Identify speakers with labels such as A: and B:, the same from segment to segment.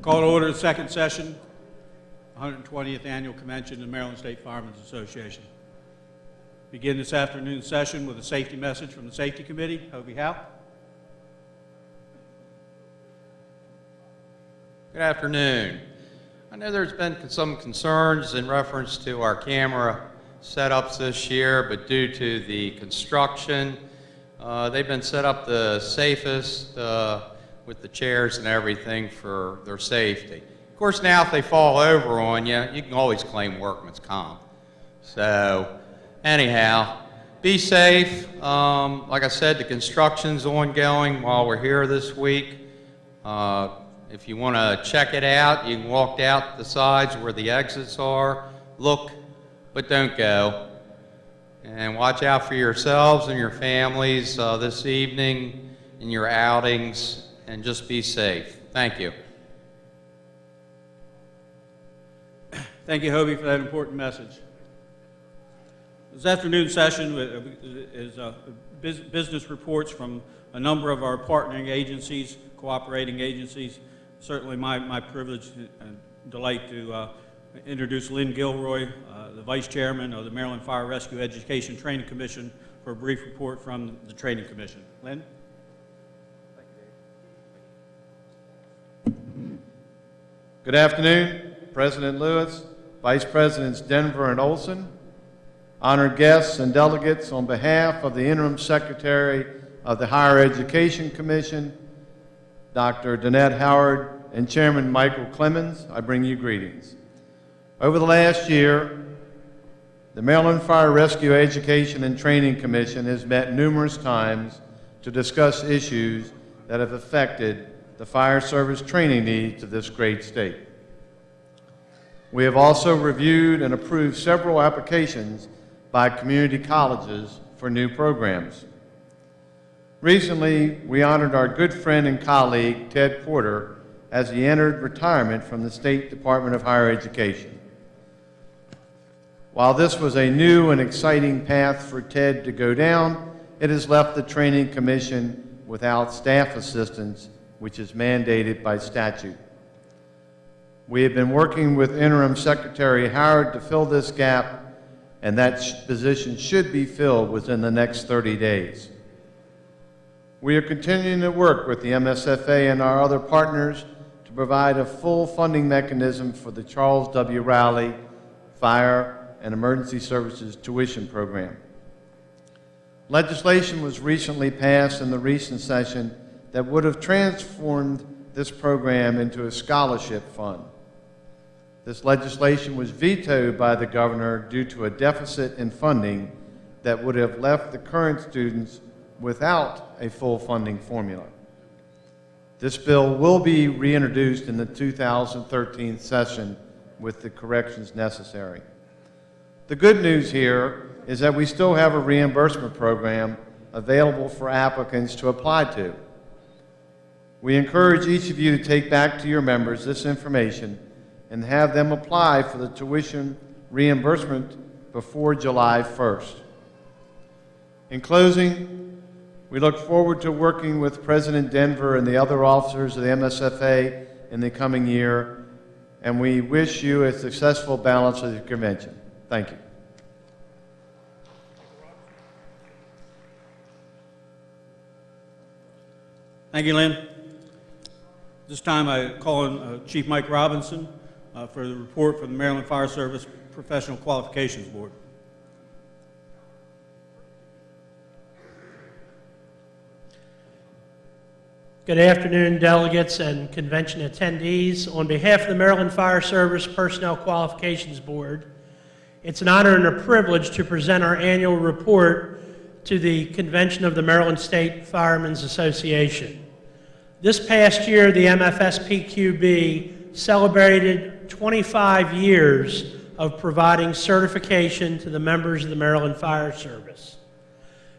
A: Call to order the second session, 120th Annual Convention of the Maryland State Firemen's Association. Begin this afternoon's session with a safety message from the Safety Committee. Hobie Howe.
B: Good afternoon. I know there's been some concerns in reference to our camera setups this year, but due to the construction, they've been set up the safest with the chairs and everything for their safety. Of course, now if they fall over on you, you can always claim workman's comp. So anyhow, be safe. Like I said, the construction's ongoing while we're here this week. If you want to check it out, you can walk out the sides where the exits are. Look, but don't go. And watch out for yourselves and your families this evening in your outings, and just be safe. Thank you.
A: Thank you, Hobie, for that important message. This afternoon's session is business reports from a number of our partnering agencies, cooperating agencies. Certainly my privilege and delight to introduce Lynn Gilroy, the Vice Chairman of the Maryland Fire Rescue Education Training Commission, for a brief report from the Training Commission. Lynn?
C: Good afternoon, President Lewis, Vice Presidents Denver and Olson, honored guests and delegates. On behalf of the Interim Secretary of the Higher Education Commission, Dr. Danette Howard, and Chairman Michael Clemens, I bring you greetings. Over the last year, the Maryland Fire Rescue Education and Training Commission has met numerous times to discuss issues that have affected the fire service training needs of this great state. We have also reviewed and approved several applications by community colleges for new programs. Recently, we honored our good friend and colleague, Ted Porter, as he entered retirement from the State Department of Higher Education. While this was a new and exciting path for Ted to go down, it has left the Training Commission without staff assistance, which is mandated by statute. We have been working with Interim Secretary Howard to fill this gap, and that position should be filled within the next 30 days. We are continuing to work with the MSFA and our other partners to provide a full funding mechanism for the Charles W. Rowley Fire and Emergency Services Tuition Program. Legislation was recently passed in the recent session that would have transformed this program into a scholarship fund. This legislation was vetoed by the governor due to a deficit in funding that would have left the current students without a full funding formula. This bill will be reintroduced in the 2013 session with the corrections necessary. The good news here is that we still have a reimbursement program available for applicants to apply to. We encourage each of you to take back to your members this information and have them apply for the tuition reimbursement before July 1st. In closing, we look forward to working with President Denver and the other officers of the MSFA in the coming year, and we wish you a successful balance of the convention. Thank you.
A: Thank you, Lynn. This time I call on Chief Mike Robinson for the report from the Maryland Fire Service Professional Qualifications Board.
D: Good afternoon, delegates and convention attendees. On behalf of the Maryland Fire Service Personnel Qualifications Board, it's an honor and a privilege to present our annual report to the convention of the Maryland State Firemen's Association. This past year, the MFSPQB celebrated 25 years of providing certification to the members of the Maryland Fire Service.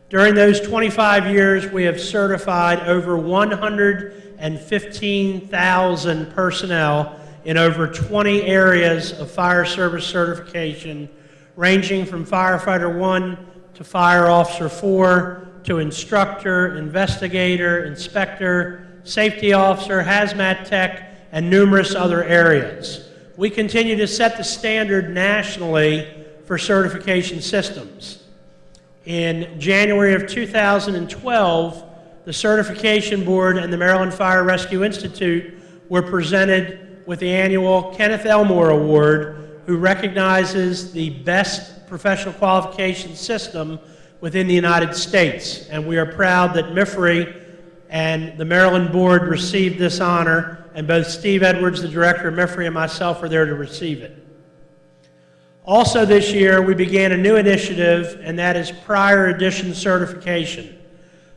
D: During those 25 years, we have certified over 115,000 personnel in over 20 areas of fire service certification, ranging from firefighter 1 to fire officer 4 to instructor, investigator, inspector, safety officer, hazmat tech, and numerous other areas. We continue to set the standard nationally for certification systems. In January of 2012, the Certification Board and the Maryland Fire Rescue Institute were presented with the annual Kenneth Elmore Award, who recognizes the best professional qualification system within the United States. And we are proud that MSFA and the Maryland Board received this honor, and both Steve Edwards, the director of MSFA, and myself are there to receive it. Also this year, we began a new initiative, and that is prior edition certification.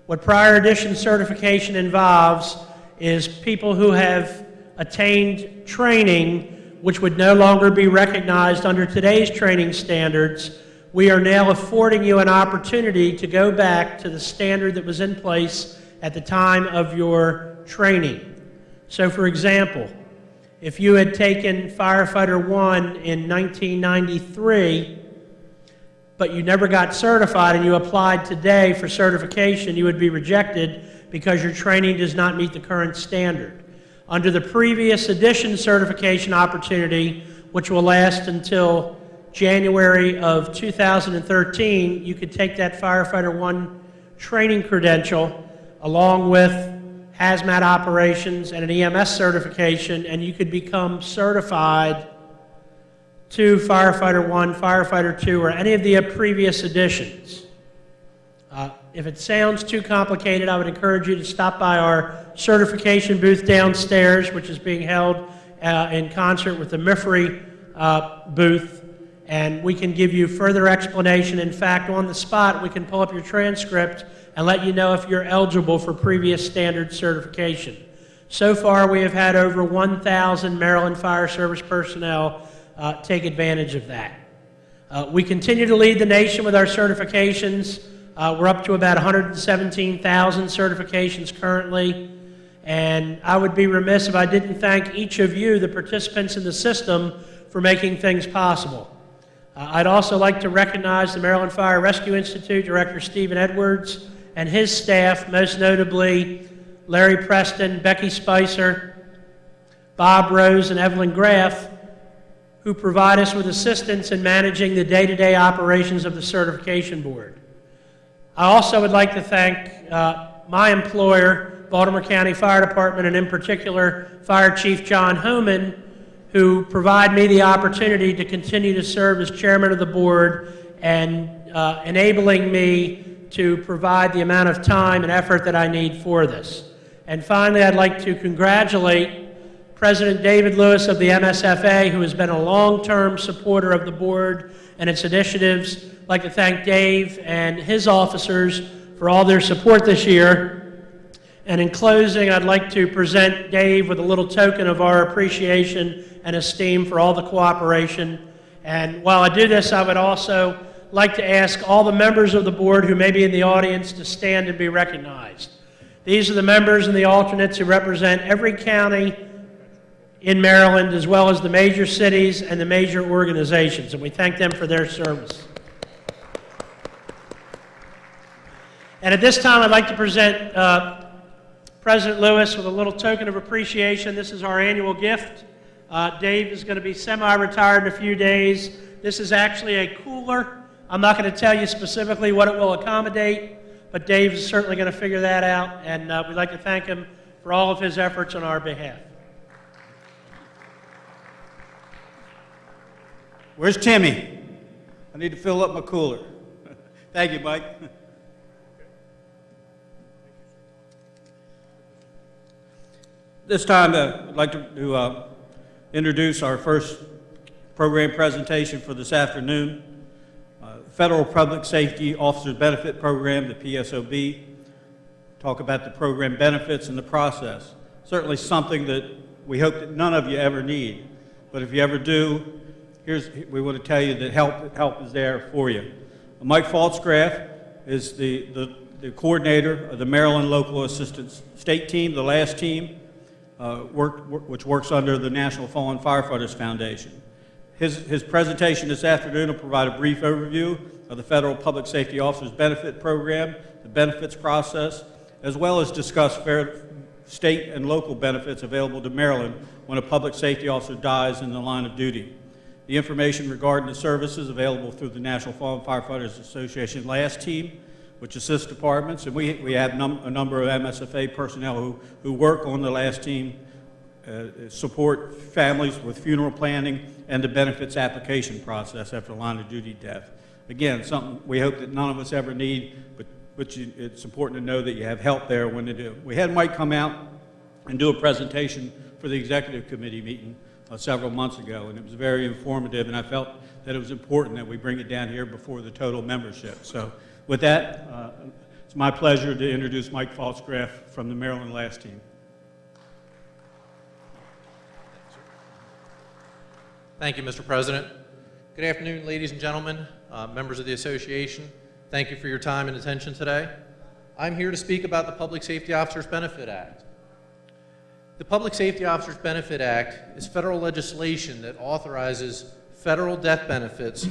D: What prior edition certification involves is people who have attained training which would no longer be recognized under today's training standards. We are now affording you an opportunity to go back to the standard that was in place at the time of your training. So for example, if you had taken Firefighter 1 in 1993, but you never got certified and you applied today for certification, you would be rejected because your training does not meet the current standard. Under the previous edition certification opportunity, which will last until January of 2013, you could take that Firefighter 1 training credential along with hazmat operations and an EMS certification, and you could become certified to Firefighter 1, Firefighter 2, or any of the previous editions. If it sounds too complicated, I would encourage you to stop by our certification booth downstairs, which is being held in concert with the MSFA booth, and we can give you further explanation. In fact, on the spot, we can pull up your transcript and let you know if you're eligible for previous standard certification. So far, we have had over 1,000 Maryland Fire Service personnel take advantage of that. We continue to lead the nation with our certifications. We're up to about 117,000 certifications currently, and I would be remiss if I didn't thank each of you, the participants in the system, for making things possible. I'd also like to recognize the Maryland Fire Rescue Institute Director Stephen Edwards and his staff, most notably Larry Preston, Becky Spicer, Bob Rose, and Evelyn Graff, who provide us with assistance in managing the day-to-day operations of the Certification Board. I also would like to thank my employer, Baltimore County Fire Department, and in particular, Fire Chief John Homan, who provide me the opportunity to continue to serve as chairman of the board and enabling me to provide the amount of time and effort that I need for this. And finally, I'd like to congratulate President David Lewis of the MSFA, who has been a long-term supporter of the board and its initiatives. I'd like to thank Dave and his officers for all their support this year. And in closing, I'd like to present Dave with a little token of our appreciation and esteem for all the cooperation. And while I do this, I would also like to ask all the members of the board who may be in the audience to stand and be recognized. These are the members and the alternates who represent every county in Maryland, as well as the major cities and the major organizations, and we thank them for their service. And at this time, I'd like to present President Lewis with a little token of appreciation. This is our annual gift. Dave is going to be semi-retired in a few days. This is actually a cooler. I'm not going to tell you specifically what it will accommodate, but Dave is certainly going to figure that out, and we'd like to thank him for all of his efforts on our behalf.
A: Where's Timmy? I need to fill up my cooler. Thank you, Mike. This time, I'd like to introduce our first program presentation for this afternoon. Federal Public Safety Officers Benefit Program, the PSOB. Talk about the program benefits and the process. Certainly something that we hope that none of you ever need, but if you ever do, we want to tell you that help is there for you. Mike Faltzgraff is the coordinator of the Maryland Local Assistance State Team, the last team, which works under the National Fallen Firefighters Foundation. His presentation this afternoon will provide a brief overview of the Federal Public Safety Officers Benefit Program, the benefits process, as well as discuss state and local benefits available to Maryland when a public safety officer dies in the line of duty. The information regarding the services available through the National Fallen Firefighters Association LAST team, which assists departments, and we have a number of MSFA personnel who work on the LAST team, support families with funeral planning and the benefits application process after line of duty death. Again, something we hope that none of us ever need, but it's important to know that you have help there when they do. We had Mike come out and do a presentation for the executive committee meeting several months ago, and it was very informative, and I felt that it was important that we bring it down here before the total membership. So with that, it's my pleasure to introduce Mike Falsgraf from the Maryland LAST team.
E: Thank you, Mr. President. Good afternoon, ladies and gentlemen, members of the association. Thank you for your time and attention today. I'm here to speak about the Public Safety Officers Benefit Act. The Public Safety Officers Benefit Act is federal legislation that authorizes federal death benefits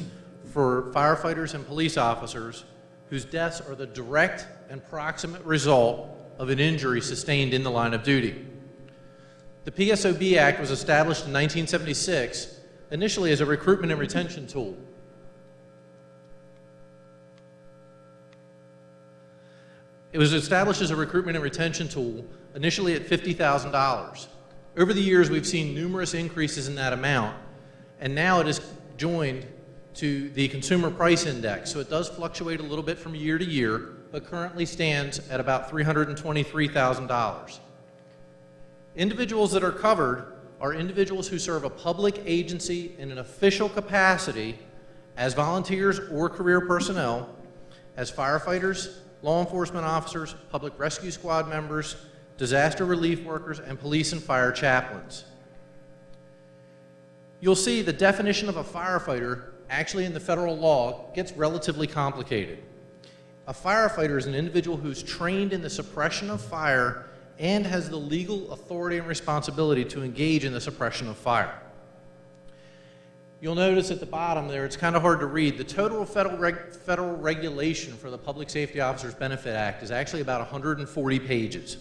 E: for firefighters and police officers whose deaths are the direct and proximate result of an injury sustained in the line of duty. The PSOB Act was established in 1976, initially as a recruitment and retention tool. It was established as a recruitment and retention tool, initially at $50,000. Over the years, we've seen numerous increases in that amount, and now it is joined to the Consumer Price Index, so it does fluctuate a little bit from year to year, but currently stands at about $323,000. Individuals that are covered are individuals who serve a public agency in an official capacity as volunteers or career personnel, as firefighters, law enforcement officers, public rescue squad members, disaster relief workers, and police and fire chaplains. You'll see the definition of a firefighter actually in the federal law gets relatively complicated. A firefighter is an individual who's trained in the suppression of fire and has the legal authority and responsibility to engage in the suppression of fire. You'll notice at the bottom there, it's kind of hard to read, the total federal regulation for the Public Safety Officers Benefit Act is actually about 140 pages.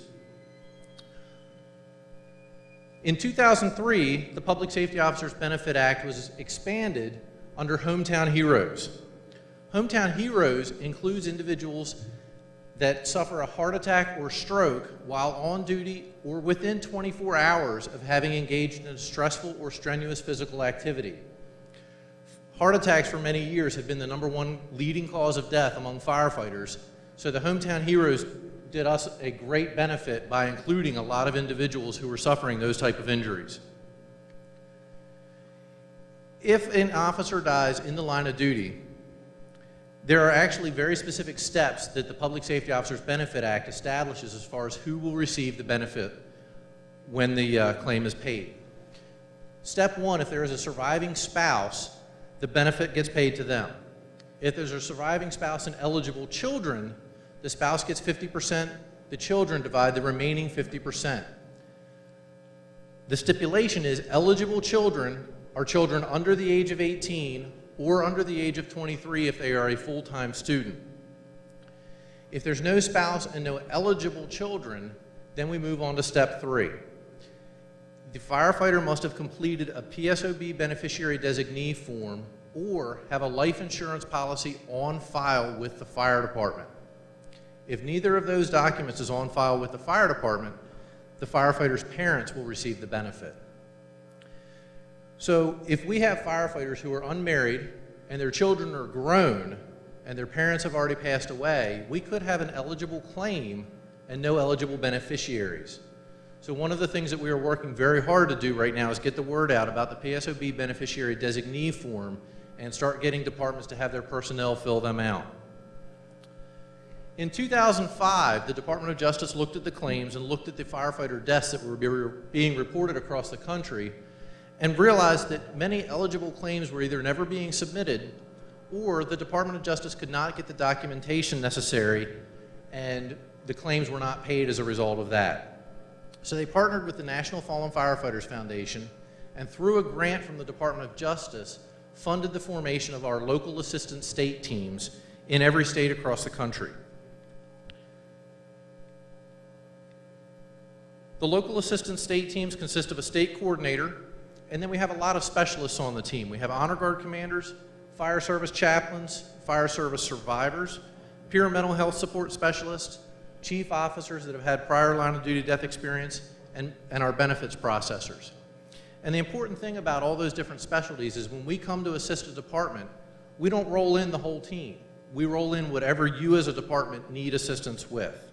E: In 2003, the Public Safety Officers Benefit Act was expanded under Hometown Heroes. Hometown Heroes includes individuals that suffer a heart attack or stroke while on duty or within 24 hours of having engaged in a stressful or strenuous physical activity. Heart attacks for many years have been the #1 leading cause of death among firefighters, so the Hometown Heroes did us a great benefit by including a lot of individuals who were suffering those type of injuries. If an officer dies in the line of duty, there are actually very specific steps that the Public Safety Officers Benefit Act establishes as far as who will receive the benefit when the claim is paid. Step 1, if there is a surviving spouse, the benefit gets paid to them. If there's a surviving spouse and eligible children, the spouse gets 50%, the children divide the remaining 50%. The stipulation is eligible children are children under the age of 18 or under the age of 23 if they are a full-time student. If there's no spouse and no eligible children, then we move on to step 3. The firefighter must have completed a PSOB beneficiary designee form or have a life insurance policy on file with the fire department. If neither of those documents is on file with the fire department, the firefighter's parents will receive the benefit. So if we have firefighters who are unmarried and their children are grown and their parents have already passed away, we could have an eligible claim and no eligible beneficiaries. So one of the things that we are working very hard to do right now is get the word out about the PSOB beneficiary designee form and start getting departments to have their personnel fill them out. In 2005, the Department of Justice looked at the claims and looked at the firefighter deaths that were being reported across the country and realized that many eligible claims were either never being submitted or the Department of Justice could not get the documentation necessary and the claims were not paid as a result of that. So they partnered with the National Fallen Firefighters Foundation and through a grant from the Department of Justice funded the formation of our local assistance state teams in every state across the country. The local assistance state teams consist of a state coordinator, and then we have a lot of specialists on the team. We have honor guard commanders, fire service chaplains, fire service survivors, peer mental health support specialists, chief officers that have had prior line of duty death experience, and our benefits processors. And the important thing about all those different specialties is when we come to assist a department, we don't roll in the whole team. We roll in whatever you as a department need assistance with.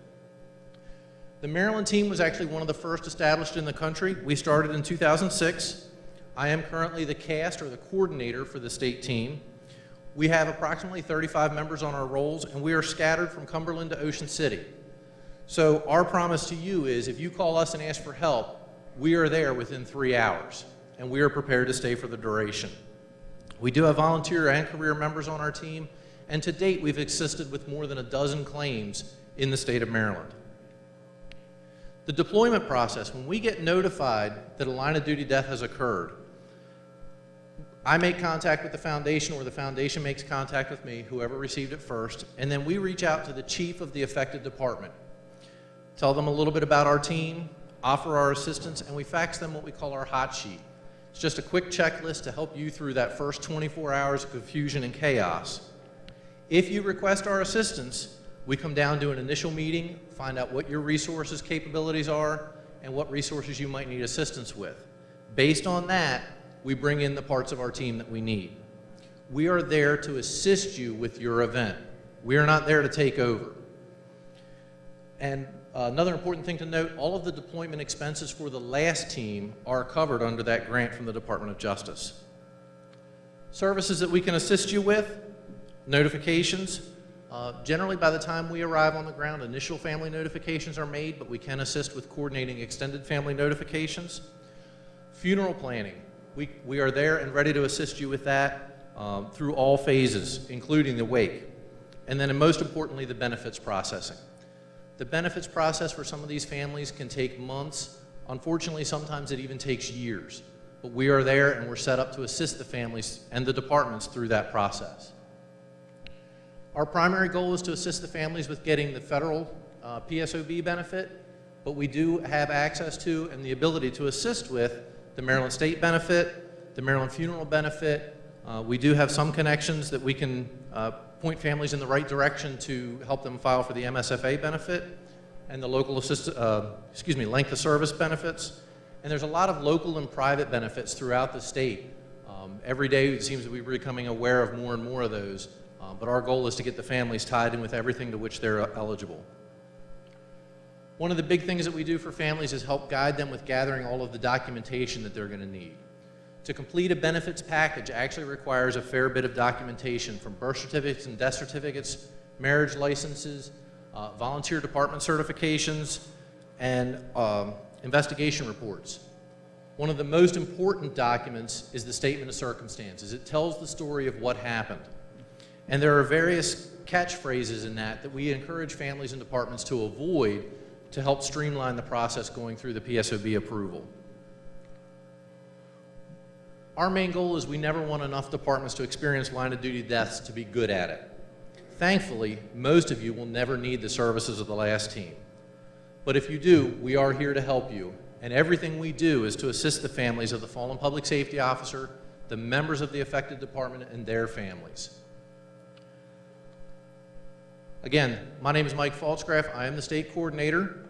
E: The Maryland team was actually one of the first established in the country. We started in 2006. I am currently the cast or the coordinator for the state team. We have approximately 35 members on our rolls, and we are scattered from Cumberland to Ocean City. So our promise to you is if you call us and ask for help, we are there within 3 hours, and we are prepared to stay for the duration. We do have volunteer and career members on our team, and to date we've assisted with more than a dozen claims in the state of Maryland. The deployment process, when we get notified that a line of duty death has occurred, I make contact with the foundation, or the foundation makes contact with me, whoever received it first, and then we reach out to the chief of the affected department. Tell them a little bit about our team, offer our assistance, and we fax them what we call our hot sheet. It's just a quick checklist to help you through that first 24 hours of confusion and chaos. If you request our assistance, we come down to an initial meeting, find out what your resources, capabilities are, and what resources you might need assistance with. Based on that, we bring in the parts of our team that we need. We are there to assist you with your event. We are not there to take over. And another important thing to note, all of the deployment expenses for the last team are covered under that grant from the Department of Justice. Services that we can assist you with, notifications. Generally by the time we arrive on the ground, initial family notifications are made, but we can assist with coordinating extended family notifications. Funeral planning. We are there and ready to assist you with that through all phases, including the wake. And then, and most importantly, the benefits processing. The benefits process for some of these families can take months. Unfortunately, sometimes it even takes years. But we are there and we're set up to assist the families and the departments through that process. Our primary goal is to assist the families with getting the federal PSOB benefit, but we do have access to and the ability to assist with the Maryland State benefit, the Maryland Funeral benefit. We do have some connections that we can point families in the right direction to help them file for the MSFA benefit and the local length of service benefits. And there's a lot of local and private benefits throughout the state. Every day it seems that we're becoming aware of more and more of those, but our goal is to get the families tied in with everything to which they're eligible. One of the big things that we do for families is help guide them with gathering all of the documentation that they're going to need. To complete a benefits package actually requires a fair bit of documentation, from birth certificates and death certificates, marriage licenses, volunteer department certifications, and investigation reports. One of the most important documents is the statement of circumstances. It tells the story of what happened. And there are various catchphrases in that we encourage families and departments to avoid to help streamline the process going through the PSOB approval. Our main goal is we never want enough departments to experience line of duty deaths to be good at it. Thankfully, most of you will never need the services of the last team. But if you do, we are here to help you. And everything we do is to assist the families of the fallen public safety officer, the members of the affected department, and their families. Again, my name is Mike Faltzgraff. I am the state coordinator.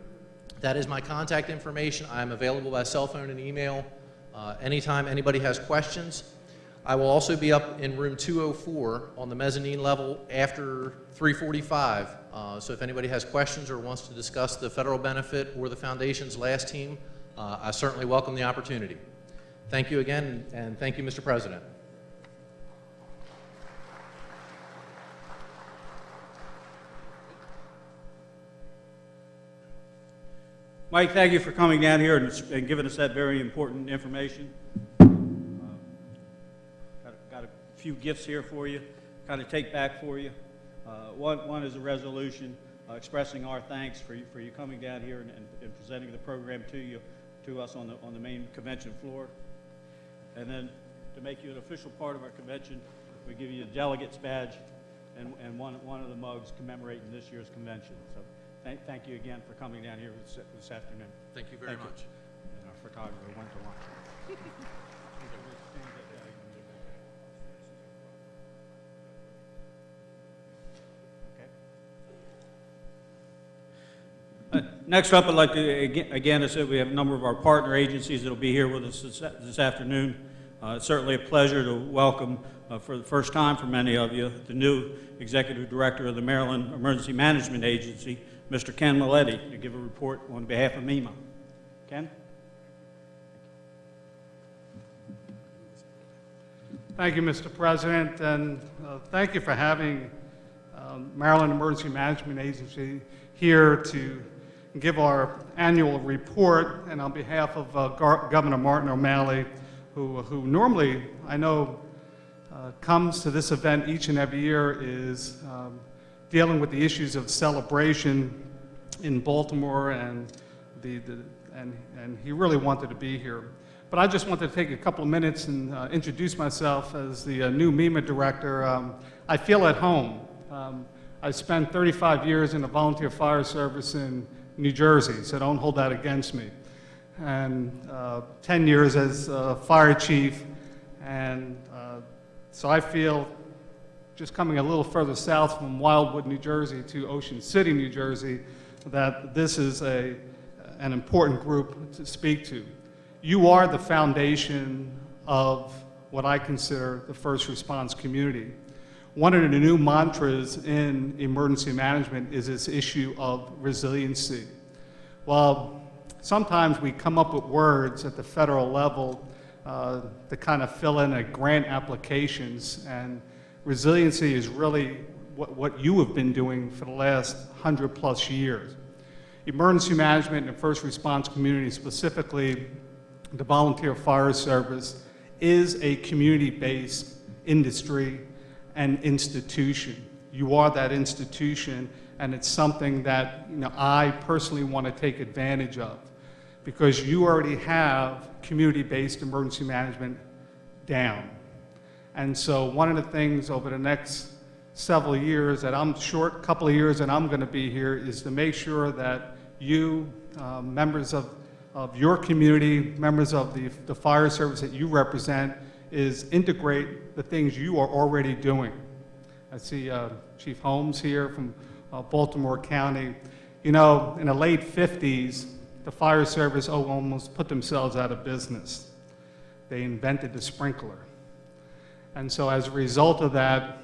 E: That is my contact information. I am available by cell phone and email anytime anybody has questions. I will also be up in room 204 on the mezzanine level after 3:45. So if anybody has questions or wants to discuss the federal benefit or the foundation's last team, I certainly welcome the opportunity. Thank you again, and thank you, Mr. President.
A: Mike, thank you for coming down here and giving us that very important information. Got a few gifts here for you, kind of take back for you. One is a resolution expressing our thanks for you coming down here and presenting the program to us on the main convention floor. And then to make you an official part of our convention, we give you a delegate's badge and one of the mugs commemorating this year's convention. So thank you again for coming down here this afternoon.
E: Thank you very
A: Thank you.
E: much.
A: And our photographer went to lunch. Next up, I'd like to, again, I said we have a number of our partner agencies that will be here with us this afternoon. It's certainly a pleasure to welcome, for the first time for many of you, the new Executive Director of the Maryland Emergency Management Agency, Mr. Ken Maletti, to give a report on behalf of MEMA. Ken?
F: Thank you, Mr. President, and thank you for having Maryland Emergency Management Agency here to give our annual report. And on behalf of Governor Martin O'Malley, who normally, I know, comes to this event each and every year, is dealing with the issues of celebration in Baltimore, and he really wanted to be here. But I just wanted to take a couple of minutes and introduce myself as the new MEMA director. I feel at home. I spent 35 years in the volunteer fire service in New Jersey, so don't hold that against me. And 10 years as fire chief, and so I feel, just coming a little further south from Wildwood, New Jersey to Ocean City, New Jersey, that this is an important group to speak to. You are the foundation of what I consider the first response community. One of the new mantras in emergency management is this issue of resiliency. Well, sometimes we come up with words at the federal level to kind of fill in grant applications, and resiliency is really what you have been doing for the last 100+ years. Emergency management and first response community, specifically the volunteer fire service, is a community-based industry and institution. You are that institution, and it's something that I personally want to take advantage of, because you already have community-based emergency management down. And so one of the things over the next several years that couple of years that I'm going to be here, is to make sure that you, members of your community, members of the fire service that you represent, is integrate the things you are already doing. I see Chief Holmes here from Baltimore County. You know, in the late 50s, the fire service almost put themselves out of business. They invented the sprinkler. And so as a result of that,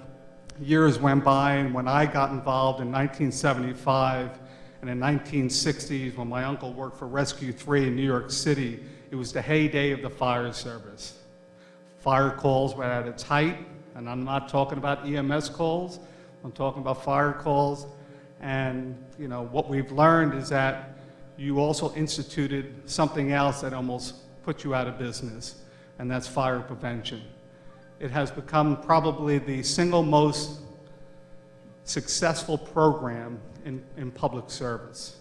F: years went by, and when I got involved in 1975, and in 1960s, when my uncle worked for Rescue 3 in New York City, it was the heyday of the fire service. Fire calls were at its height, and I'm not talking about EMS calls, I'm talking about fire calls. And what we've learned is that you also instituted something else that almost put you out of business, and that's fire prevention. It has become probably the single most successful program in public service.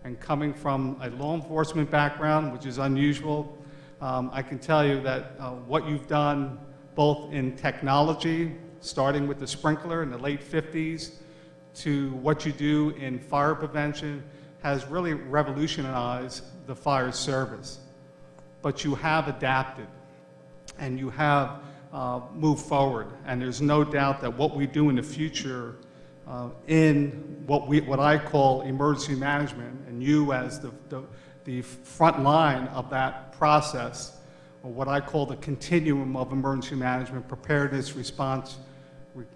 F: And coming from a law enforcement background, which is unusual, I can tell you that what you've done both in technology, starting with the sprinkler in the late 50s, to what you do in fire prevention, has really revolutionized the fire service. But you have adapted, and you have moved forward, and there's no doubt that what we do in the future in what I call emergency management, and you as the front line of that process, or what I call the continuum of emergency management, preparedness, response,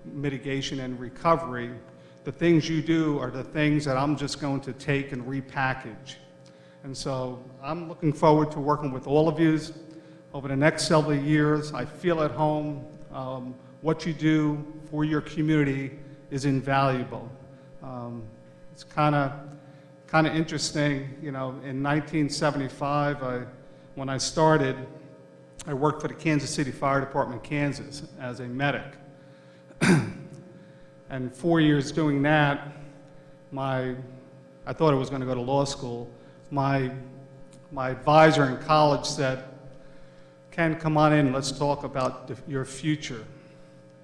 F: mitigation, and recovery, the things you do are the things that I'm just going to take and repackage. And so I'm looking forward to working with all of you over the next several years. I feel at home. What you do for your community is invaluable. It's kind of interesting, in 1975, when I started, I worked for the Kansas City Fire Department, Kansas, as a medic. And 4 years doing that, I thought I was going to go to law school. My advisor in college said, "Ken, come on in, let's talk about your future."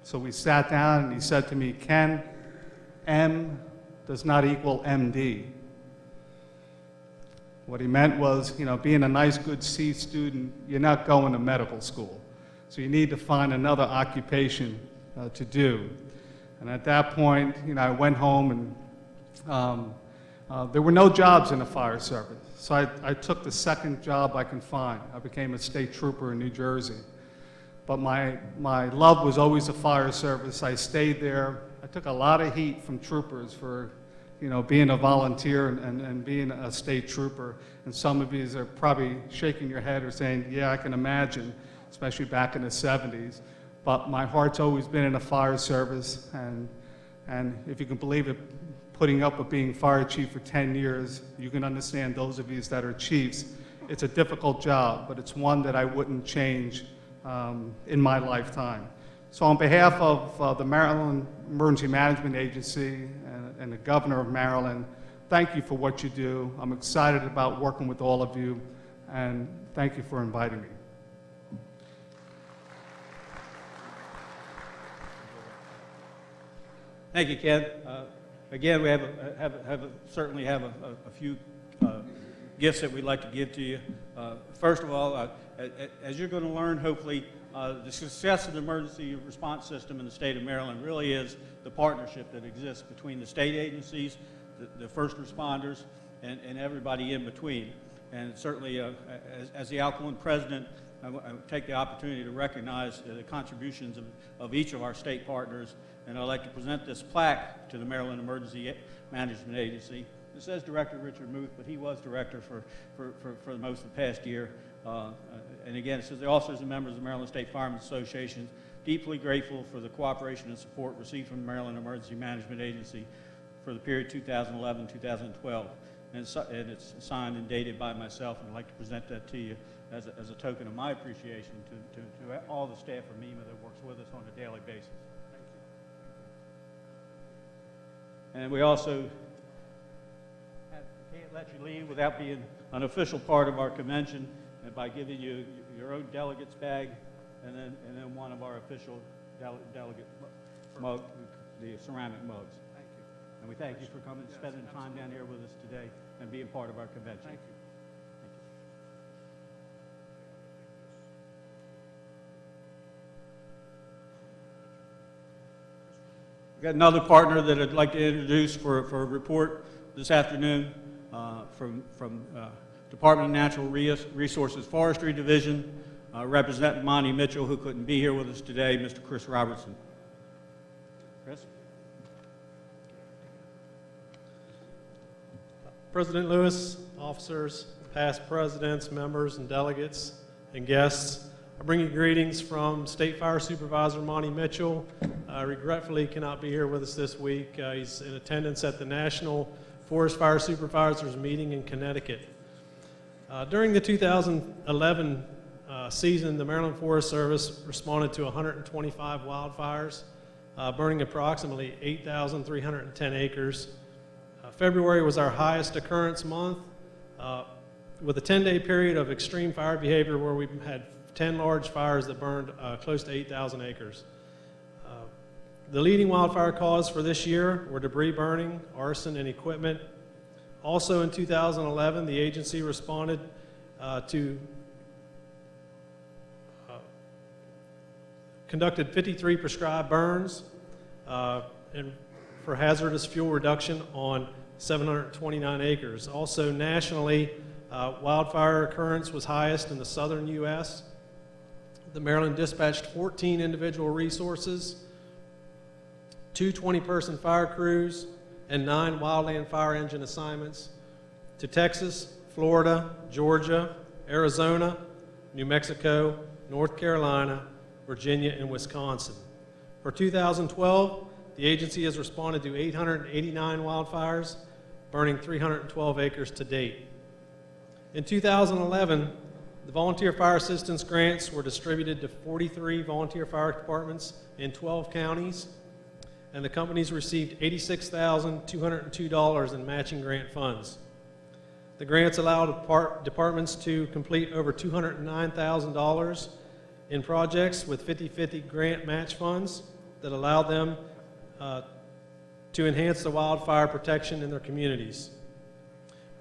F: So we sat down, and he said to me, "Ken, M does not equal MD. What he meant was, you know, being a nice, good C student, you're not going to medical school. So you need to find another occupation to do. And at that point, you know, I went home and there were no jobs in the fire service. So I took the second job I could find. I became a state trooper in New Jersey. But my love was always the fire service. I stayed there. I took a lot of heat from troopers for, you know, being a volunteer and being a state trooper. And some of you are probably shaking your head or saying, yeah, I can imagine, especially back in the 70s. But my heart's always been in the fire service. And if you can believe it, putting up with being fire chief for 10 years, you can understand those of you that are chiefs. It's a difficult job, but it's one that I wouldn't change in my lifetime. So on behalf of the Maryland Emergency Management Agency and the Governor of Maryland, thank you for what you do. I'm excited about working with all of you, and thank you for inviting me.
A: Thank you, Ken. Again, we certainly have a few gifts that we'd like to give to you. First of all, as you're going to learn, hopefully, the success of the emergency response system in the state of Maryland really is the partnership that exists between the state agencies, the first responders, and everybody in between. And certainly, as the outgoing president, I take the opportunity to recognize the contributions of each of our state partners, and I'd like to present this plaque to the Maryland Emergency Management Agency. It says Director Richard Muth, but he was director for most of the past year. And again, it says the officers and members of the Maryland State Firemen's Association deeply grateful for the cooperation and support received from the Maryland Emergency Management Agency for the period 2011-2012. And it's signed and dated by myself, and I'd like to present that to you as a token of my appreciation to all the staff from MEMA that works with us on a daily basis. Thank you. And we also can't let you leave without being an official part of our convention, and by giving you your own delegate's bag, and then one of our official delegate mug, the ceramic mugs. Thank you. And we thank you for coming, spending time down here with us today, and being part of our convention. Thank you. We've got another partner that I'd like to introduce for a report this afternoon from Department of Natural Resources Forestry Division, representing Monty Mitchell, who couldn't be here with us today, Mr. Chris Robertson. Chris?
G: President Lewis, officers, past presidents, members, and delegates, and guests, I bring you greetings from State Fire Supervisor Monty Mitchell. Regretfully cannot be here with us this week. He's in attendance at the National Forest Fire Supervisors meeting in Connecticut. During the 2011 season, the Maryland Forest Service responded to 125 wildfires, burning approximately 8,310 acres. February was our highest occurrence month, with a 10-day period of extreme fire behavior where we had 10 large fires that burned close to 8,000 acres. The leading wildfire cause for this year were debris burning, arson, and equipment. Also in 2011, the agency responded conducted 53 prescribed burns and for hazardous fuel reduction on 729 acres. Also nationally, wildfire occurrence was highest in the southern U.S. The Maryland dispatched 14 individual resources, 2 20-person fire crews, and 9 wildland fire engine assignments to Texas, Florida, Georgia, Arizona, New Mexico, North Carolina, Virginia, and Wisconsin. For 2012, the agency has responded to 889 wildfires, burning 312 acres to date. In 2011, the volunteer fire assistance grants were distributed to 43 volunteer fire departments in 12 counties, and the companies received $86,202 in matching grant funds. The grants allowed departments to complete over $209,000 in projects with 50-50 grant match funds that allowed them to enhance the wildfire protection in their communities.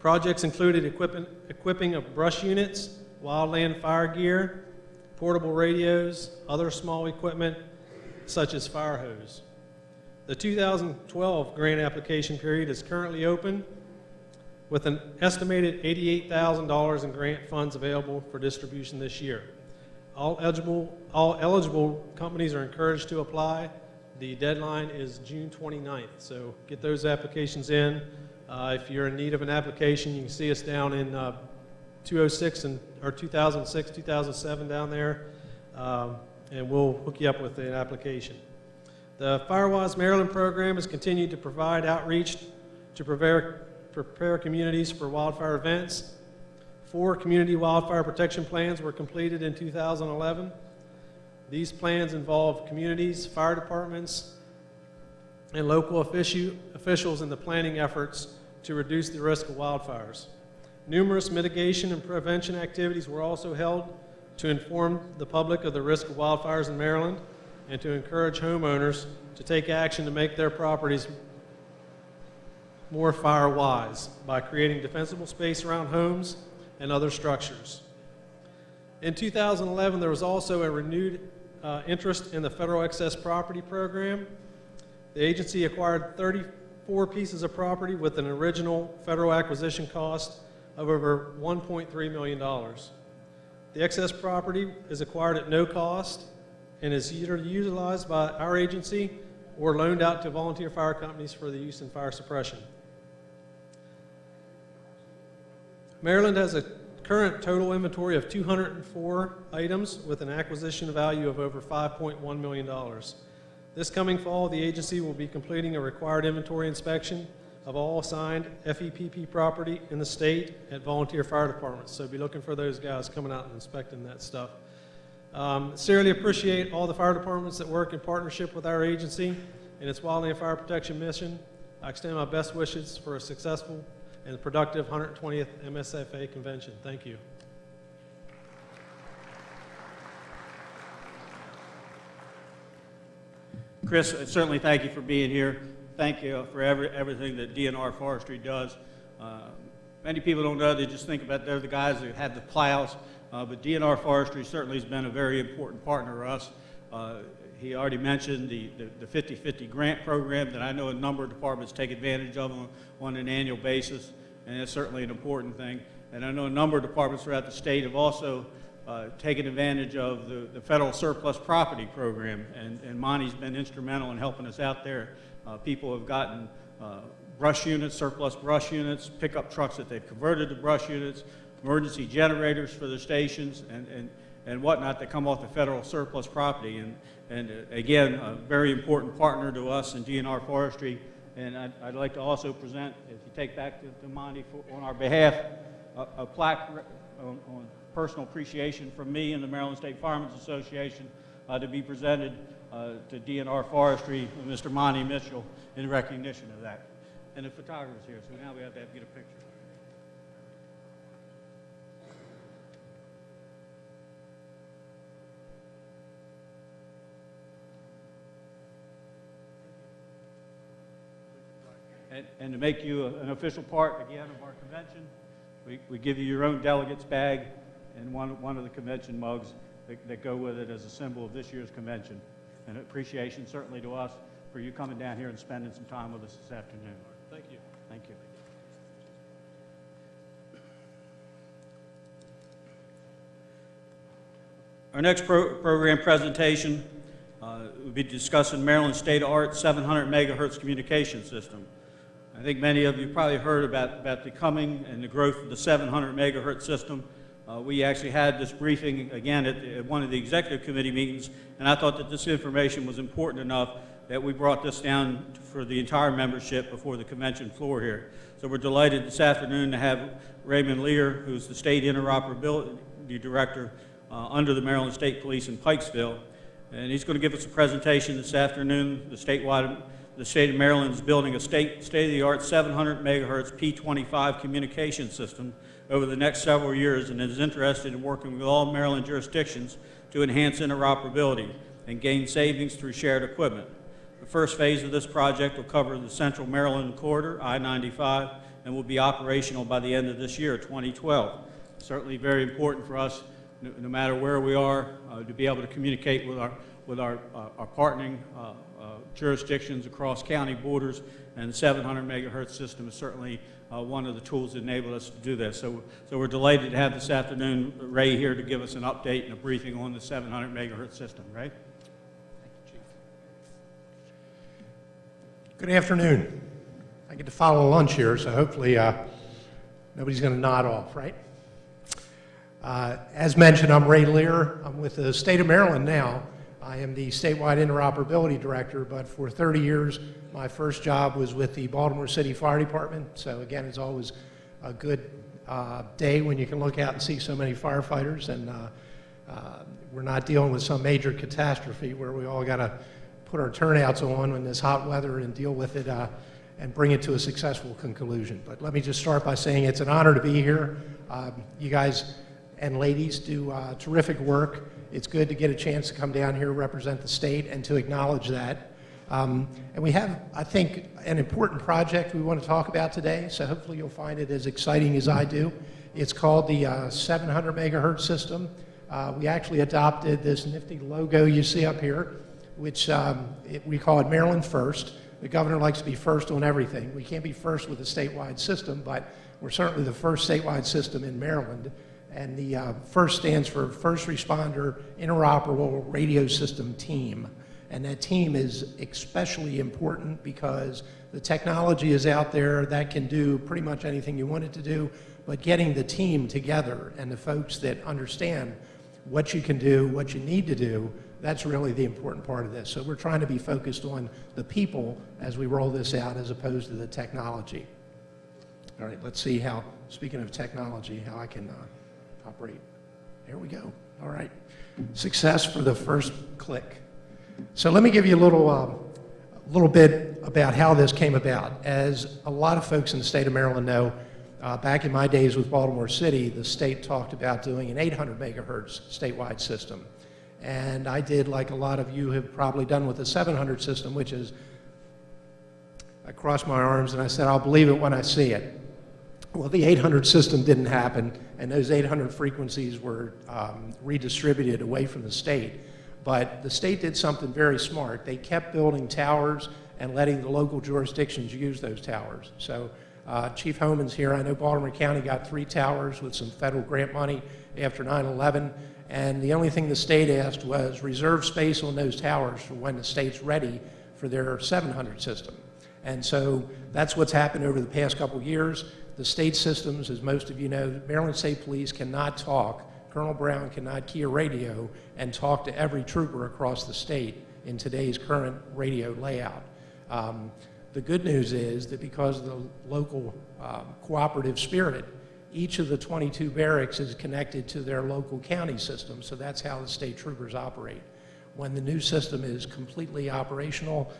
G: Projects included equipping of brush units, wildland fire gear, portable radios, other small equipment such as fire hose. The 2012 grant application period is currently open with an estimated $88,000 in grant funds available for distribution this year. All eligible companies are encouraged to apply. The deadline is June 29th, so get those applications in. If you're in need of an application, you can see us down in 2006, 2007 down there, and we'll hook you up with an application. The Firewise Maryland program has continued to provide outreach to prepare communities for wildfire events. 4 community wildfire protection plans were completed in 2011. These plans involve communities, fire departments, and local officials in the planning efforts to reduce the risk of wildfires. Numerous mitigation and prevention activities were also held to inform the public of the risk of wildfires in Maryland and to encourage homeowners to take action to make their properties more fire-wise by creating defensible space around homes and other structures. In 2011, there was also a renewed interest in the Federal Excess Property Program. The agency acquired 34 pieces of property with an original federal acquisition cost of over $1.3 million. The excess property is acquired at no cost and is either utilized by our agency or loaned out to volunteer fire companies for the use in fire suppression. Maryland has a current total inventory of 204 items with an acquisition value of over $5.1 million. This coming fall, the agency will be completing a required inventory inspection of all assigned FEPP property in the state at volunteer fire departments. So be looking for those guys coming out and inspecting that stuff. Sincerely appreciate all the fire departments that work in partnership with our agency and its wildland fire protection mission. I extend my best wishes for a successful and productive 120th MSFA convention. Thank you.
A: Chris, certainly thank you for being here. Thank you for everything that DNR Forestry does. Many people don't know, they just think about they're the guys who have the plows, but DNR Forestry certainly has been a very important partner to us. He already mentioned the 50-50 grant program that I know a number of departments take advantage of on an annual basis, and that's certainly an important thing. And I know a number of departments throughout the state have also taken advantage of the federal surplus property program, and Monty's been instrumental in helping us out there. People have gotten brush units, surplus brush units, pickup trucks that they've converted to brush units, emergency generators for the stations, and whatnot that come off the federal surplus property. And again, a very important partner to us in DNR Forestry. And I'd like to also present, if you take back to Monty on our behalf, a plaque on personal appreciation from me and the Maryland State Firemen's Association to be presented to DNR Forestry with Mr. Monty Mitchell in recognition of that. And the photographer's here, so now we have to get a picture. And to make you an official part, again, of our convention, we give you your own delegate's bag and one of the convention mugs that go with it as a symbol of this year's convention. And appreciation certainly to us for you coming down here and spending some time with us this afternoon.
G: Thank you.
A: Thank you. Our next program presentation will be discussing Maryland State-of-the-Art 700 megahertz communication system. I think many of you probably heard about the coming and the growth of the 700 megahertz system. We actually had this briefing again at one of the executive committee meetings, and I thought that this information was important enough that we brought this down for the entire membership before the convention floor here. So we're delighted this afternoon to have Raymond Lear, who's the State Interoperability Director under the Maryland State Police in Pikesville, and he's going to give us a presentation this afternoon. The state of Maryland is building a state-of-the-art 700 megahertz P25 communication system over the next several years, and is interested in working with all Maryland jurisdictions to enhance interoperability and gain savings through shared equipment. The first phase of this project will cover the Central Maryland corridor, I-95, and will be operational by the end of this year, 2012. Certainly very important for us, no matter where we are, to be able to communicate with our partnering jurisdictions across county borders, and the 700 megahertz system is certainly one of the tools that enable us to do this. So we're delighted to have this afternoon Ray here to give us an update and a briefing on the 700 megahertz system. Ray?
H: Good afternoon. I get to follow lunch here, so hopefully nobody's going to nod off, right? As mentioned, I'm Ray Lear. I'm with the state of Maryland now. I am the statewide interoperability director, but for 30 years, my first job was with the Baltimore City Fire Department. So again, it's always a good day when you can look out and see so many firefighters, and we're not dealing with some major catastrophe where we all got to put our turnouts on in this hot weather and deal with it and bring it to a successful conclusion. But let me just start by saying it's an honor to be here. You guys and ladies do terrific work. It's good to get a chance to come down here, represent the state, and to acknowledge that. And we have, I think, an important project we want to talk about today, so hopefully you'll find it as exciting as I do. It's called the 700 megahertz system. We actually adopted this nifty logo you see up here, which we call it Maryland First. The governor likes to be first on everything. We can't be first with a statewide system, but we're certainly the first statewide system in Maryland. And the FIRST stands for First Responder Interoperable Radio System Team. And that team is especially important because the technology is out there that can do pretty much anything you want it to do, but getting the team together and the folks that understand what you can do, what you need to do, that's really the important part of this. So we're trying to be focused on the people as we roll this out as opposed to the technology. All right, let's see how, speaking of technology, how I can operate. There we go. All right. Success for the first click. So let me give you a little bit about how this came about. As a lot of folks in the state of Maryland know, back in my days with Baltimore City, the state talked about doing an 800 megahertz statewide system. And I did, like a lot of you have probably done with the 700 system, which is, I crossed my arms and I said, I'll believe it when I see it. Well, the 800 system didn't happen, and those 800 frequencies were redistributed away from the state. But the state did something very smart. They kept building towers and letting the local jurisdictions use those towers. So Chief Homan's here. I know Baltimore County got 3 towers with some federal grant money after 9/11, and the only thing the state asked was reserve space on those towers for when the state's ready for their 700 system. And so that's what's happened over the past couple of years. The state systems, as most of you know, Maryland State Police cannot talk. Colonel Brown cannot key a radio and talk to every trooper across the state in today's current radio layout. The good news is that because of the local cooperative spirit, each of the 22 barracks is connected to their local county system, so that's how the state troopers operate. When the new system is completely operational,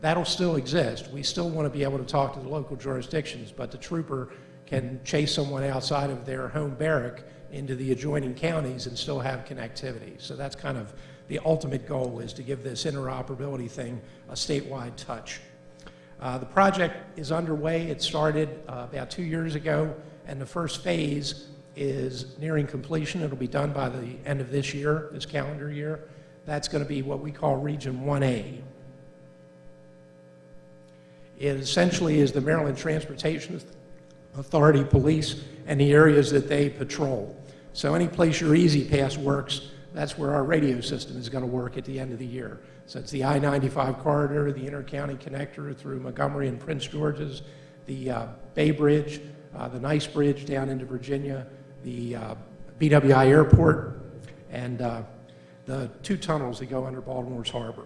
H: that'll still exist. We still want to be able to talk to the local jurisdictions, but the trooper can chase someone outside of their home barrack into the adjoining counties and still have connectivity. So that's kind of the ultimate goal, is to give this interoperability thing a statewide touch. The project is underway. It started about 2 years ago, and the first phase is nearing completion. It'll be done by the end of this year, this calendar year. That's going to be what we call Region 1A. It essentially is the Maryland Transportation Authority police and the areas that they patrol. So any place your Easy Pass works, that's where our radio system is going to work at the end of the year. So it's the I-95 corridor, the inter-county connector through Montgomery and Prince George's, the Bay Bridge, the Nice Bridge down into Virginia, the BWI Airport, and the 2 tunnels that go under Baltimore's harbor.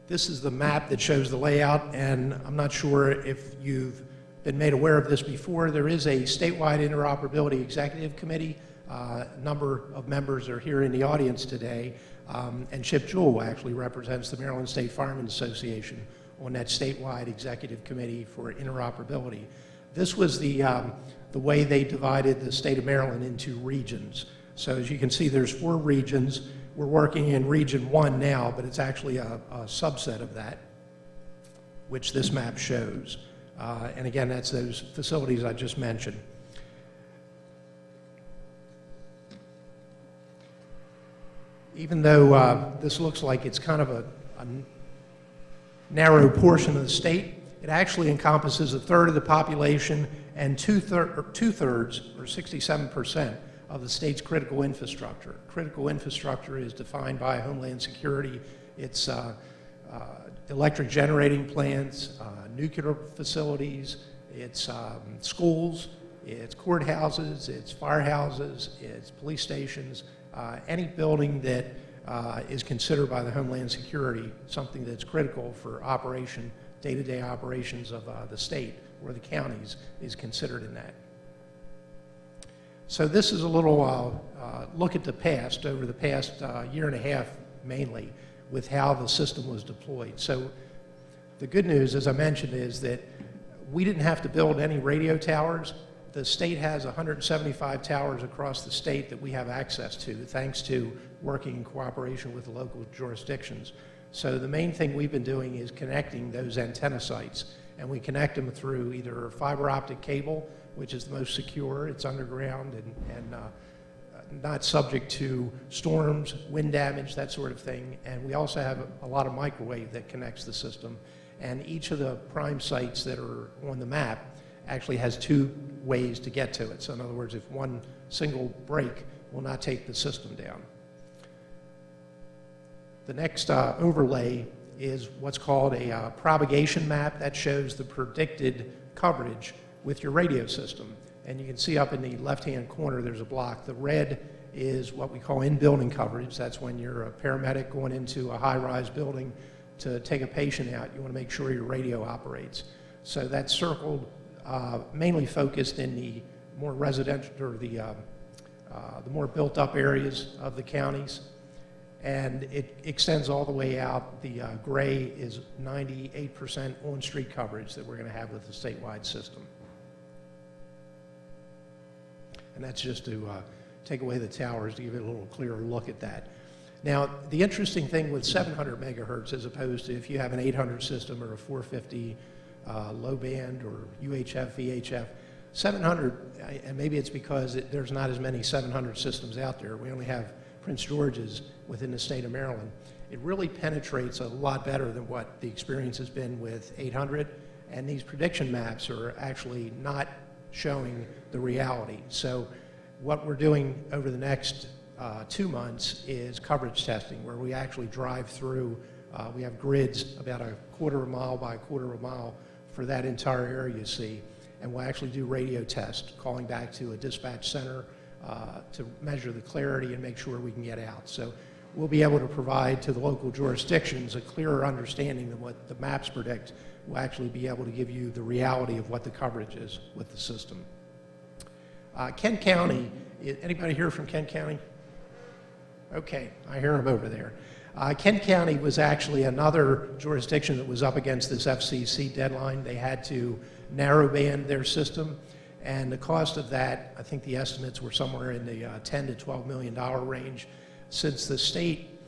H: This is the map that shows the layout, and I'm not sure if you've been made aware of this before. There is a statewide interoperability executive committee. A number of members are here in the audience today, and Chip Jewell actually represents the Maryland State Firemen's Association on that statewide executive committee for interoperability. This was the way they divided the state of Maryland into regions. So as you can see, there's 4 regions. We're working in Region 1 now, but it's actually a subset of that. which this map shows. And again, that's those facilities I just mentioned. Even though this looks like it's kind of a narrow portion of the state, it actually encompasses a third of the population and two-thirds, or 67%, of the state's critical infrastructure. Critical infrastructure is defined by Homeland Security. It's electric generating plants, nuclear facilities, it's schools, it's courthouses, it's firehouses, it's police stations, any building that is considered by the Homeland Security something that's critical for operation, day-to-day operations of the state or the counties is considered in that. So this is a little look at the past, over the past year and a half mainly, with how the system was deployed. So the good news, as I mentioned, is that we didn't have to build any radio towers. The state has 175 towers across the state that we have access to, thanks to working in cooperation with the local jurisdictions. So the main thing we've been doing is connecting those antenna sites, and we connect them through either fiber optic cable, which is the most secure, it's underground and not subject to storms, wind damage, that sort of thing. And we also have a lot of microwave that connects the system. And each of the prime sites that are on the map actually has two ways to get to it. So in other words, if one single break will not take the system down. The next overlay is what's called a propagation map that shows the predicted coverage with your radio system. And you can see up in the left-hand corner there's a block. The red is what we call in-building coverage. That's when you're a paramedic going into a high-rise building to take a patient out. You want to make sure your radio operates. So that's circled, mainly focused in the more residential, or the more built-up areas of the counties. And it extends all the way out. The gray is 98% on-street coverage that we're going to have with the statewide system. And that's just to take away the towers to give it a little clearer look at that. Now, the interesting thing with 700 megahertz as opposed to if you have an 800 system or a 450 low band or UHF, VHF, 700, and maybe it's because there's not as many 700 systems out there. We only have Prince George's within the state of Maryland. It really penetrates a lot better than what the experience has been with 800, and these prediction maps are actually not showing the reality. So what we're doing over the next 2 months is coverage testing, where we actually drive through, we have grids about a quarter of a mile by a quarter of a mile for that entire area you see, and we'll actually do radio tests, calling back to a dispatch center to measure the clarity and make sure we can get out. So we'll be able to provide to the local jurisdictions a clearer understanding than what the maps predict. We'll actually be able to give you the reality of what the coverage is with the system. Kent County, anybody here from Kent County? Okay, I hear them over there. Kent County was actually another jurisdiction that was up against this FCC deadline. They had to narrow band their system, and the cost of that, I think the estimates were somewhere in the $10 to $12 million range. Since the state,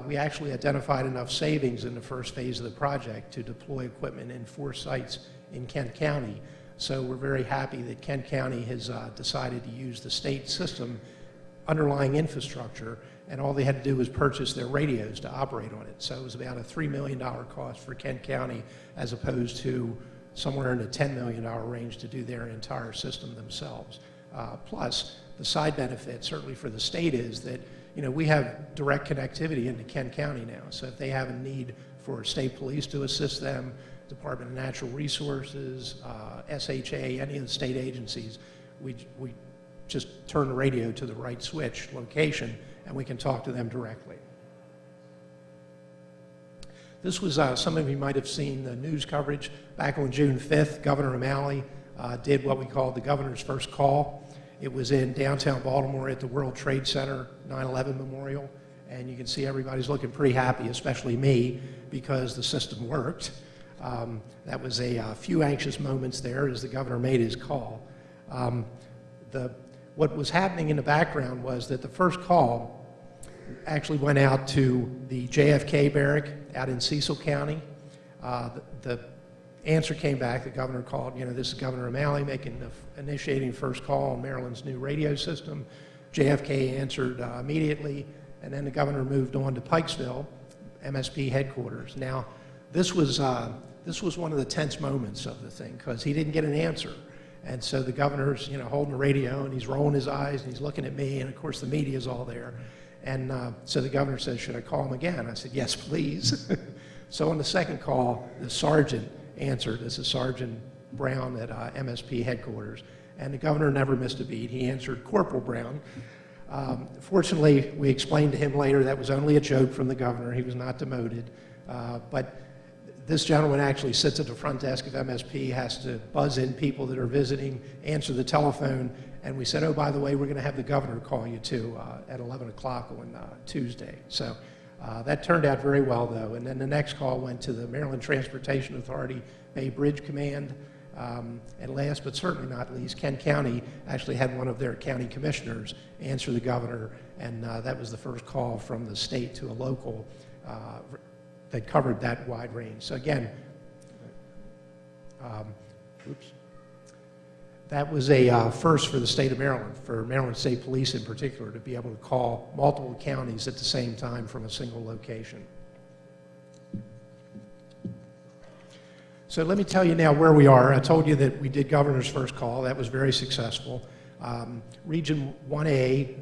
H: we actually identified enough savings in the first phase of the project to deploy equipment in 4 sites in Kent County. So we're very happy that Kent County has decided to use the state system underlying infrastructure, and all they had to do was purchase their radios to operate on it. So it was about a $3 million cost for Kent County, as opposed to somewhere in the $10 million range to do their entire system themselves. Plus, the side benefit, certainly for the state, is that we have direct connectivity into Kent County now. So if they have a need for state police to assist them, Department of Natural Resources, SHA, any of the state agencies, we just turn the radio to the right switch location and we can talk to them directly. This was, some of you might have seen the news coverage. Back on June 5th, Governor O'Malley did what we called the governor's first call. It was in downtown Baltimore at the World Trade Center 9/11 Memorial, and you can see everybody's looking pretty happy, especially me, because the system worked. That was a few anxious moments there as the governor made his call. What was happening in the background was that the first call actually went out to the JFK barrack out in Cecil County. The answer came back. The governor called, this is Governor O'Malley initiating first call on Maryland's new radio system. JFK answered immediately, and then the governor moved on to Pikesville, MSP headquarters. Now, this was one of the tense moments of the thing, because he didn't get an answer. And so the governor's, holding the radio, and he's rolling his eyes, and he's looking at me, and of course the media's all there. And so the governor said, should I call him again? I said, yes, please. So on the second call, the sergeant answered. This is Sergeant Brown at MSP headquarters. And the governor never missed a beat. He answered Corporal Brown. Fortunately, we explained to him later that was only a joke from the governor. He was not demoted. But this gentleman actually sits at the front desk of MSP, has to buzz in people that are visiting, answer the telephone, and we said, oh, by the way, we're going to have the governor call you too at 11 o'clock on Tuesday. So that turned out very well, though. And then the next call went to the Maryland Transportation Authority Bay Bridge Command. And last but certainly not least, Kent County actually had one of their county commissioners answer the governor, and that was the first call from the state to a local that covered that wide range. So again, that was a first for the state of Maryland, for Maryland State Police in particular, to be able to call multiple counties at the same time from a single location. So let me tell you now where we are. I told you that we did governor's first call. That was very successful. Region 1A,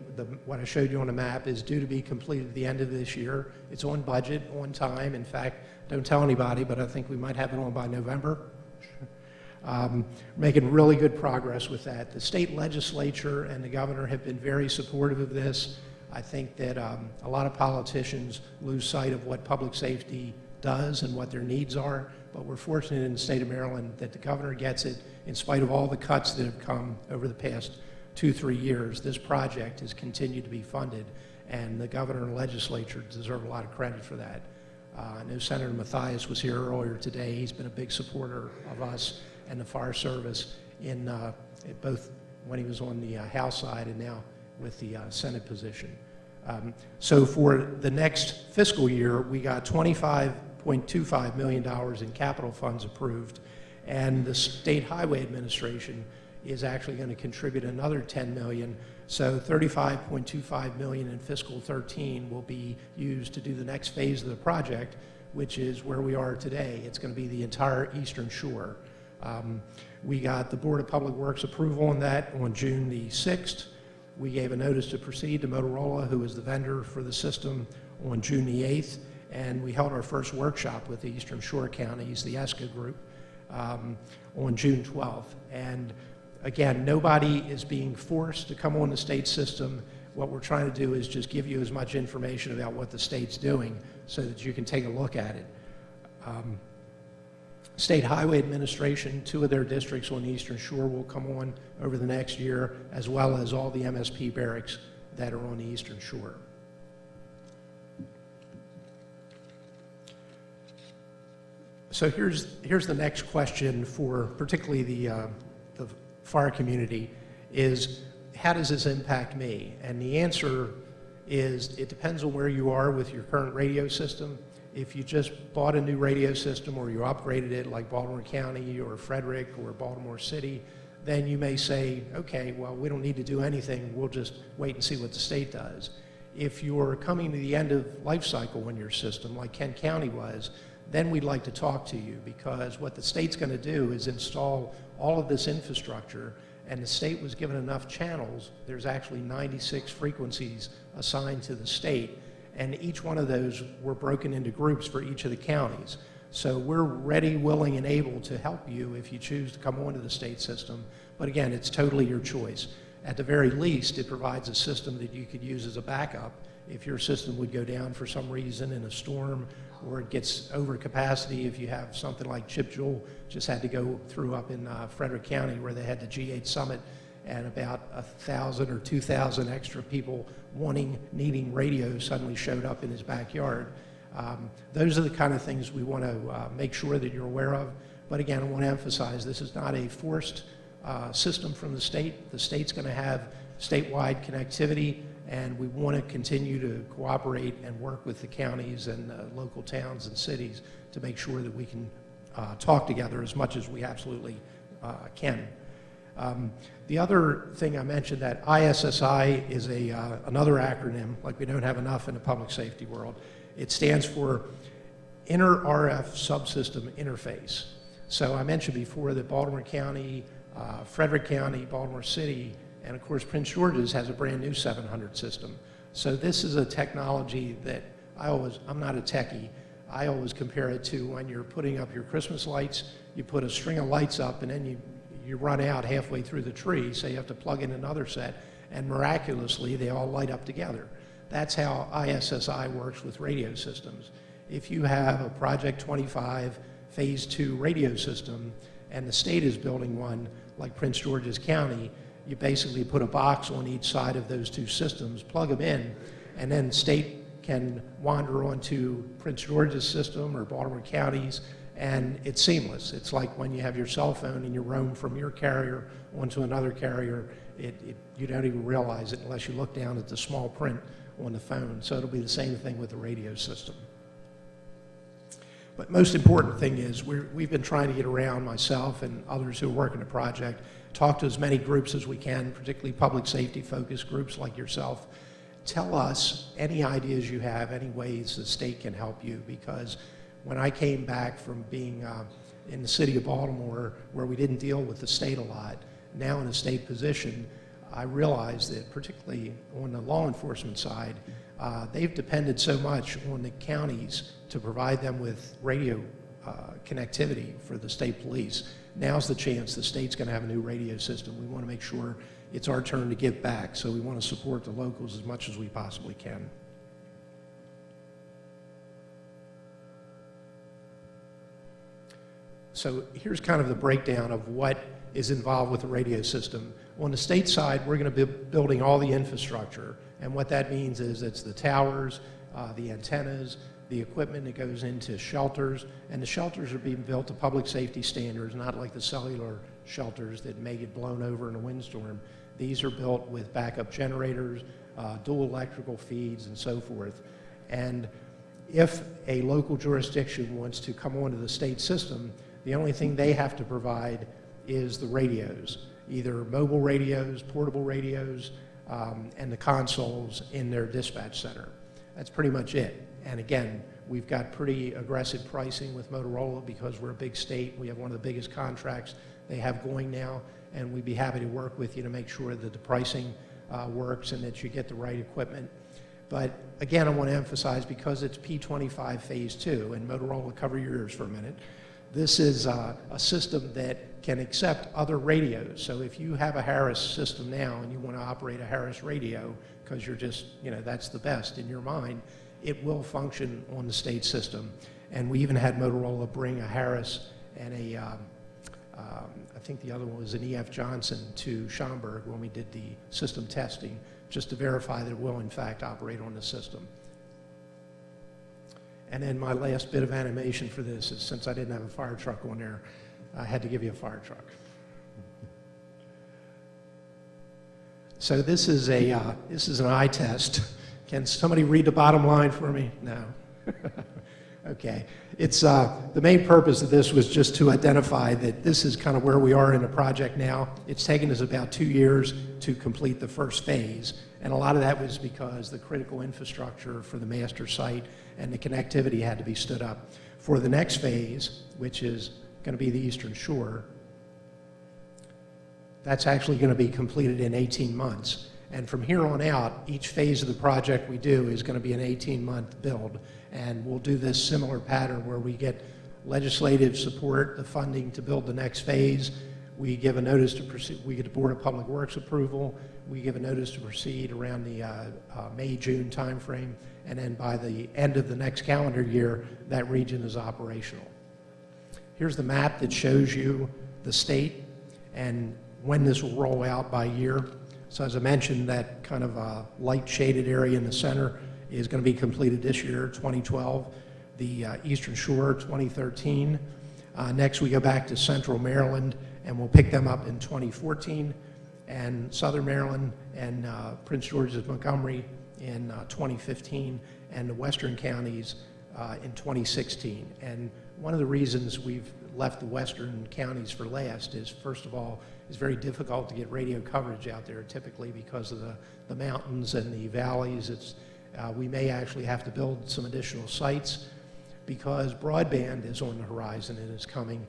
H: what I showed you on the map, is due to be completed at the end of this year. It's on budget, on time. In fact, don't tell anybody, but I think we might have it on by November. Making really good progress with that. The state legislature and the governor have been very supportive of this. I think that a lot of politicians lose sight of what public safety does and what their needs are, but we're fortunate in the state of Maryland that the governor gets it in spite of all the cuts that have come over the past 2-3 years. This project has continued to be funded, and the governor and legislature deserve a lot of credit for that. I know Senator Mathias was here earlier today. He's been a big supporter of us and the fire service in both when he was on the House side and now with the Senate position. So for the next fiscal year, we got $25.25 million in capital funds approved, and the State Highway Administration is actually going to contribute another $10 million. So $35.25 million in fiscal 13 will be used to do the next phase of the project, which is where we are today. It's going to be the entire Eastern Shore. We got the Board of Public Works approval on that on June the 6th. We gave a notice to proceed to Motorola, who is the vendor for the system, on June the 8th. And we held our first workshop with the Eastern Shore counties, the ESCA group, on June 12th. And again, nobody is being forced to come on the state system. What we're trying to do is just give you as much information about what the state's doing so that you can take a look at it. State Highway Administration, 2 of their districts on the Eastern Shore will come on over the next year, as well as all the MSP barracks that are on the Eastern Shore. So here's the next question for particularly the fire community is, how does this impact me? And the answer is, it depends on where you are with your current radio system. If you just bought a new radio system or you upgraded it like Baltimore County or Frederick or Baltimore City, then you may say, okay, well, we don't need to do anything. We'll just wait and see what the state does. If you're coming to the end of life cycle on your system, like Kent County was, then we'd like to talk to you, because what the state's going to do is install all of this infrastructure, and the state was given enough channels. There's actually 96 frequencies assigned to the state, and each one of those were broken into groups for each of the counties. So we're ready, willing, and able to help you if you choose to come onto the state system. But again, it's totally your choice. At the very least, it provides a system that you could use as a backup if your system would go down for some reason in a storm, or it gets over capacity. If you have something like Chip Jewell just had to go through up in Frederick County, where they had the G8 Summit, and about 1,000 or 2,000 extra people needing radios suddenly showed up in his backyard. Those are the kind of things we want to make sure that you're aware of. But again, I want to emphasize, this is not a forced system from the state. The state's going to have statewide connectivity, and we want to continue to cooperate and work with the counties and local towns and cities to make sure that we can talk together as much as we absolutely can. The other thing I mentioned, that ISSI is another acronym, like we don't have enough in the public safety world. It stands for Inter RF Subsystem Interface. So I mentioned before that Baltimore County, Frederick County, Baltimore City, and of course Prince George's has a brand new 700 system. So this is a technology that I'm not a techie, I always compare it to when you're putting up your Christmas lights, you put a string of lights up and then you run out halfway through the tree, so you have to plug in another set, and miraculously they all light up together. That's how ISSI works with radio systems. If you have a Project 25 Phase 2 radio system and the state is building one like Prince George's County, you basically put a box on each side of those two systems, plug them in, and then state can wander onto Prince George's system or Baltimore County's, and it's seamless. It's like when you have your cell phone and you roam from your carrier onto another carrier, you don't even realize it unless you look down at the small print on the phone. So it'll be the same thing with the radio system. But most important thing is we've been trying to get around, myself and others who are working the project, talk to as many groups as we can, particularly public safety focused groups like yourself. Tell us any ideas you have, any ways the state can help you, because when I came back from being in the city of Baltimore, where we didn't deal with the state a lot, now in a state position, I realized that particularly on the law enforcement side, they've depended so much on the counties to provide them with radio connectivity for the state police. Now's the chance the state's going to have a new radio system. We want to make sure it's our turn to give back, so we want to support the locals as much as we possibly can. So here's kind of the breakdown of what is involved with the radio system. On the state side, we're going to be building all the infrastructure, and what that means is it's the towers, the antennas, the equipment that goes into shelters, and the shelters are being built to public safety standards, not like the cellular shelters that may get blown over in a windstorm. These are built with backup generators, dual electrical feeds, and so forth. And if a local jurisdiction wants to come onto the state system, the only thing they have to provide is the radios, either mobile radios, portable radios, and the consoles in their dispatch center. That's pretty much it. And again, we've got pretty aggressive pricing with Motorola because we're a big state. We have one of the biggest contracts they have going now, and we'd be happy to work with you to make sure that the pricing works and that you get the right equipment. But again, I want to emphasize, because it's P25 Phase 2, and Motorola, cover your ears for a minute, this is a system that can accept other radios. So if you have a Harris system now and you want to operate a Harris radio because you're just, that's the best in your mind, it will function on the state system. And we even had Motorola bring a Harris and I think the other one was an E.F. Johnson to Schaumburg when we did the system testing, just to verify that it will in fact operate on the system. And then my last bit of animation for this is, since I didn't have a fire truck on there, I had to give you a fire truck. So this is an eye test. Can somebody read the bottom line for me? No. Okay. It's the main purpose of this was just to identify that this is kind of where we are in the project now. It's taken us about 2 years to complete the first phase, and a lot of that was because the critical infrastructure for the master site and the connectivity had to be stood up. For the next phase, which is going to be the Eastern Shore, that's actually going to be completed in 18 months. And from here on out, each phase of the project we do is going to be an 18-month build. And we'll do this similar pattern where we get legislative support, the funding to build the next phase. We give a notice to proceed. We get the Board of Public Works approval. We give a notice to proceed around the May-June timeframe. And then by the end of the next calendar year, that region is operational. Here's the map that shows you the state and when this will roll out by year. So as I mentioned, that kind of light shaded area in the center is going to be completed this year, 2012. The Eastern Shore, 2013. Next, we go back to Central Maryland, and we'll pick them up in 2014. And Southern Maryland and Prince George's Montgomery in 2015. And the Western counties, in 2016. And one of the reasons we've left the western counties for last is, first of all, it's very difficult to get radio coverage out there, typically because of the mountains and the valleys. We may actually have to build some additional sites because broadband is on the horizon and is coming.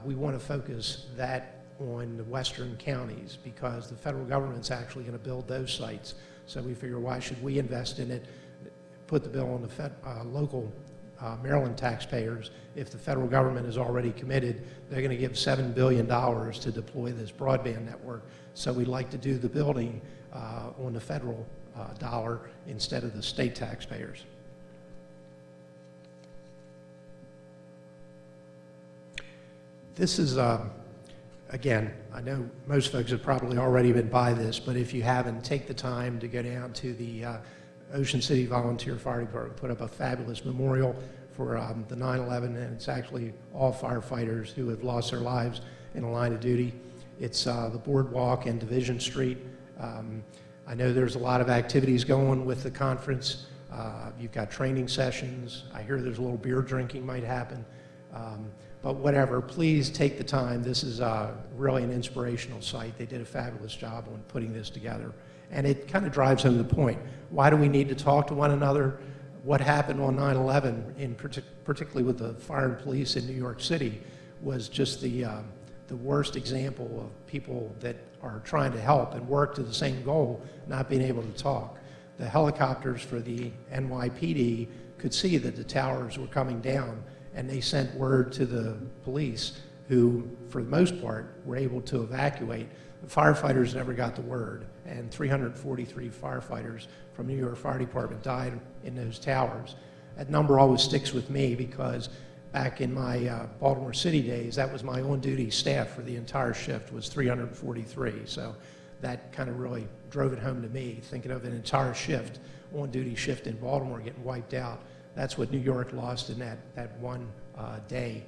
H: We want to focus that on the western counties because the federal government's actually going to build those sites. So we figure, why should we invest in it, put the bill on the local Maryland taxpayers if the federal government is already committed? They're going to give $7 billion to deploy this broadband network. So we'd like to do the building on the federal dollar instead of the state taxpayers. This is, again, I know most folks have probably already been by this, but if you haven't, take the time to go down to the Ocean City Volunteer Fire Department, put up a fabulous memorial for the 9/11, and it's actually all firefighters who have lost their lives in the line of duty. It's the Boardwalk and Division Street. I know there's a lot of activities going with the conference. You've got training sessions. I hear there's a little beer drinking might happen. But whatever, please take the time. This is really an inspirational site. They did a fabulous job on putting this together. And it kind of drives home the point. Why do we need to talk to one another? What happened on 9/11, particularly with the fire and police in New York City, was just the worst example of people that are trying to help and work to the same goal, not being able to talk. The helicopters for the NYPD could see that the towers were coming down, and they sent word to the police, who, for the most part, were able to evacuate. The firefighters never got the word, and 343 firefighters from New York Fire Department died in those towers. That number always sticks with me because back in my Baltimore City days, that was my on-duty staff for the entire shift was 343. So that kind of really drove it home to me, thinking of an entire shift, on-duty shift in Baltimore getting wiped out. That's what New York lost in that one day.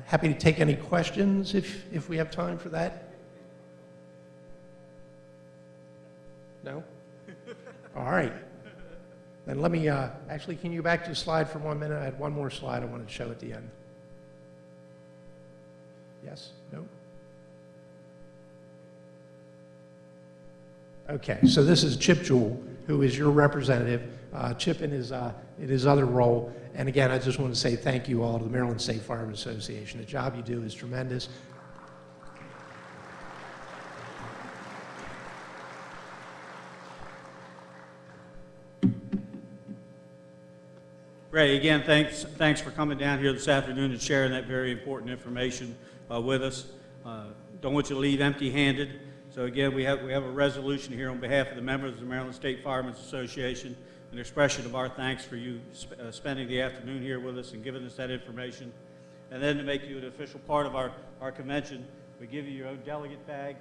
H: Happy to take any questions if we have time for that. No? All right. Then let me, actually, can you go back to the slide for 1 minute? I had one more slide I wanted to show at the end. Yes? No? Okay, so this is Chip Jewell, who is your representative. Chip in his other role. And again, I just want to say thank you all to the Maryland State Firemen's Association. The job you do is tremendous.
A: Ray, again, thanks for coming down here this afternoon and sharing that very important information with us. Don't want you to leave empty-handed. So again, we have a resolution here on behalf of the members of the Maryland State Firemen's Association, an expression of our thanks for you spending the afternoon here with us and giving us that information. And then to make you an official part of our convention, we give you your own delegate bag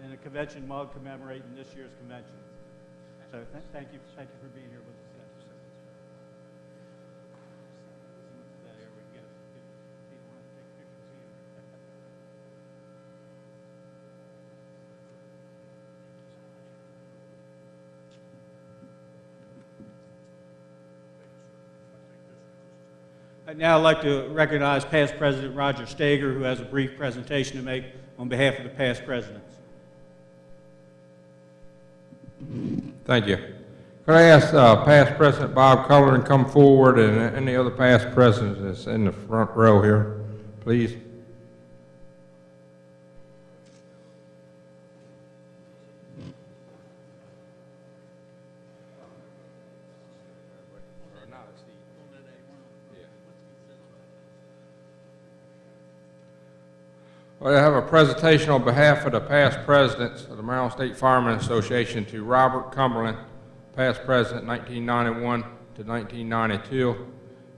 A: and a convention mug commemorating this year's convention. So thank you for being here with us. I'd now like to recognize past President Roger Stager, who has a brief presentation to make on behalf of the past presidents.
I: Thank you. Could I ask past President Bob Cumberland to come forward and any other past presidents that's in the front row here, please? Well, I have a presentation on behalf of the past presidents of the Maryland State Firemen's Association to Robert Cumberland, past president 1991 to 1992,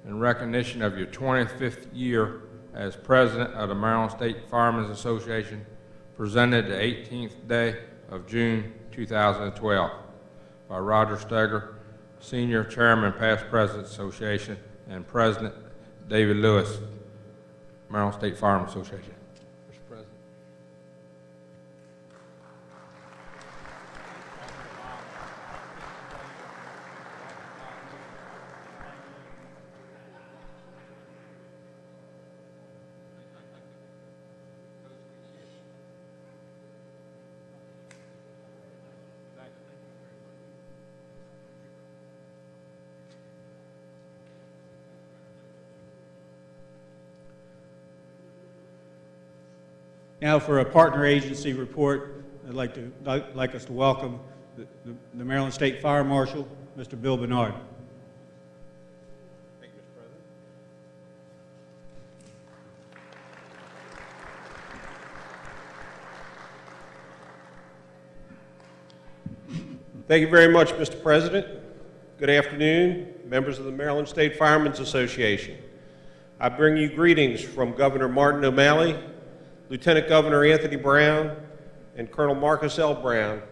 I: in recognition of your 25th year as president of the Maryland State Firemen's Association, presented the 18th day of June 2012 by Roger Steger, Senior Chairman, Past Presidents Association, and President David Lewis, Maryland State Firemen's Association.
A: Now for a partner agency report, I'd like us to welcome the Maryland State Fire Marshal, Mr. Bill Bernard.
J: Thank you, Mr. President. Thank you very much, Mr. President. Good afternoon, members of the Maryland State Firemen's Association. I bring you greetings from Governor Martin O'Malley, Lieutenant Governor Anthony Brown, and Colonel Marcus L. Brown,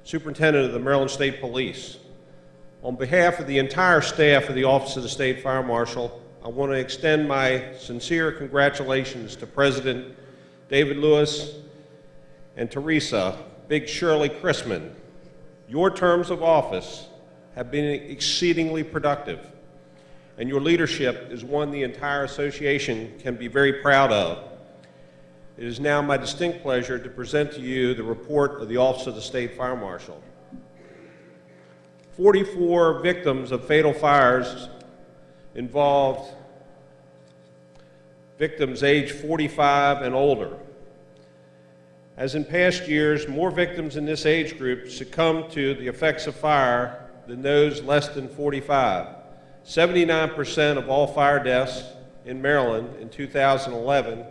J: Superintendent of the Maryland State Police. On behalf of the entire staff of the Office of the State Fire Marshal, I want to extend my sincere congratulations to President David Lewis and Teresa Big Shirley Chrisman. Your terms of office have been exceedingly productive, and your leadership is one the entire association can be very proud of. It is now my distinct pleasure to present to you the report of the Office of the State Fire Marshal. 44 victims of fatal fires involved victims aged 45 and older. As in past years, more victims in this age group succumbed to the effects of fire than those less than 45. 79% of all fire deaths in Maryland in 2011,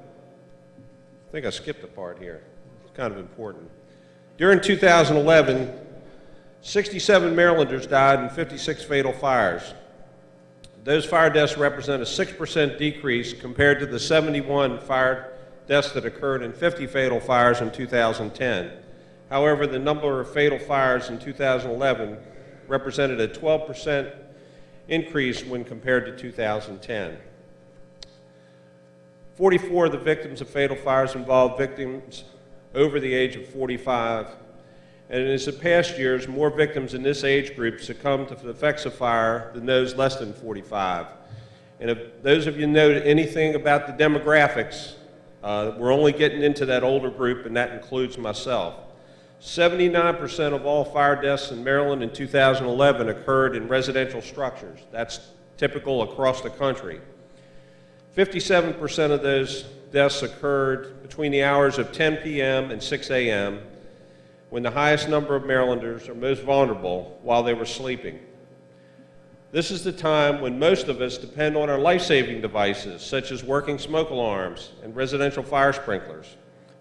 J: I think I skipped a part here, it's kind of important. During 2011, 67 Marylanders died in 56 fatal fires. Those fire deaths represent a 6% decrease compared to the 71 fire deaths that occurred in 50 fatal fires in 2010. However, the number of fatal fires in 2011 represented a 12% increase when compared to 2010. 44 of the victims of fatal fires involved victims over the age of 45, and as in past years, more victims in this age group succumbed to the effects of fire than those less than 45. And if those of you know anything about the demographics, we're only getting into that older group, and that includes myself. 79% of all fire deaths in Maryland in 2011 occurred in residential structures. That's typical across the country. 57% of those deaths occurred between the hours of 10 p.m. and 6 a.m., when the highest number of Marylanders are most vulnerable while they were sleeping. This is the time when most of us depend on our life-saving devices, such as working smoke alarms and residential fire sprinklers,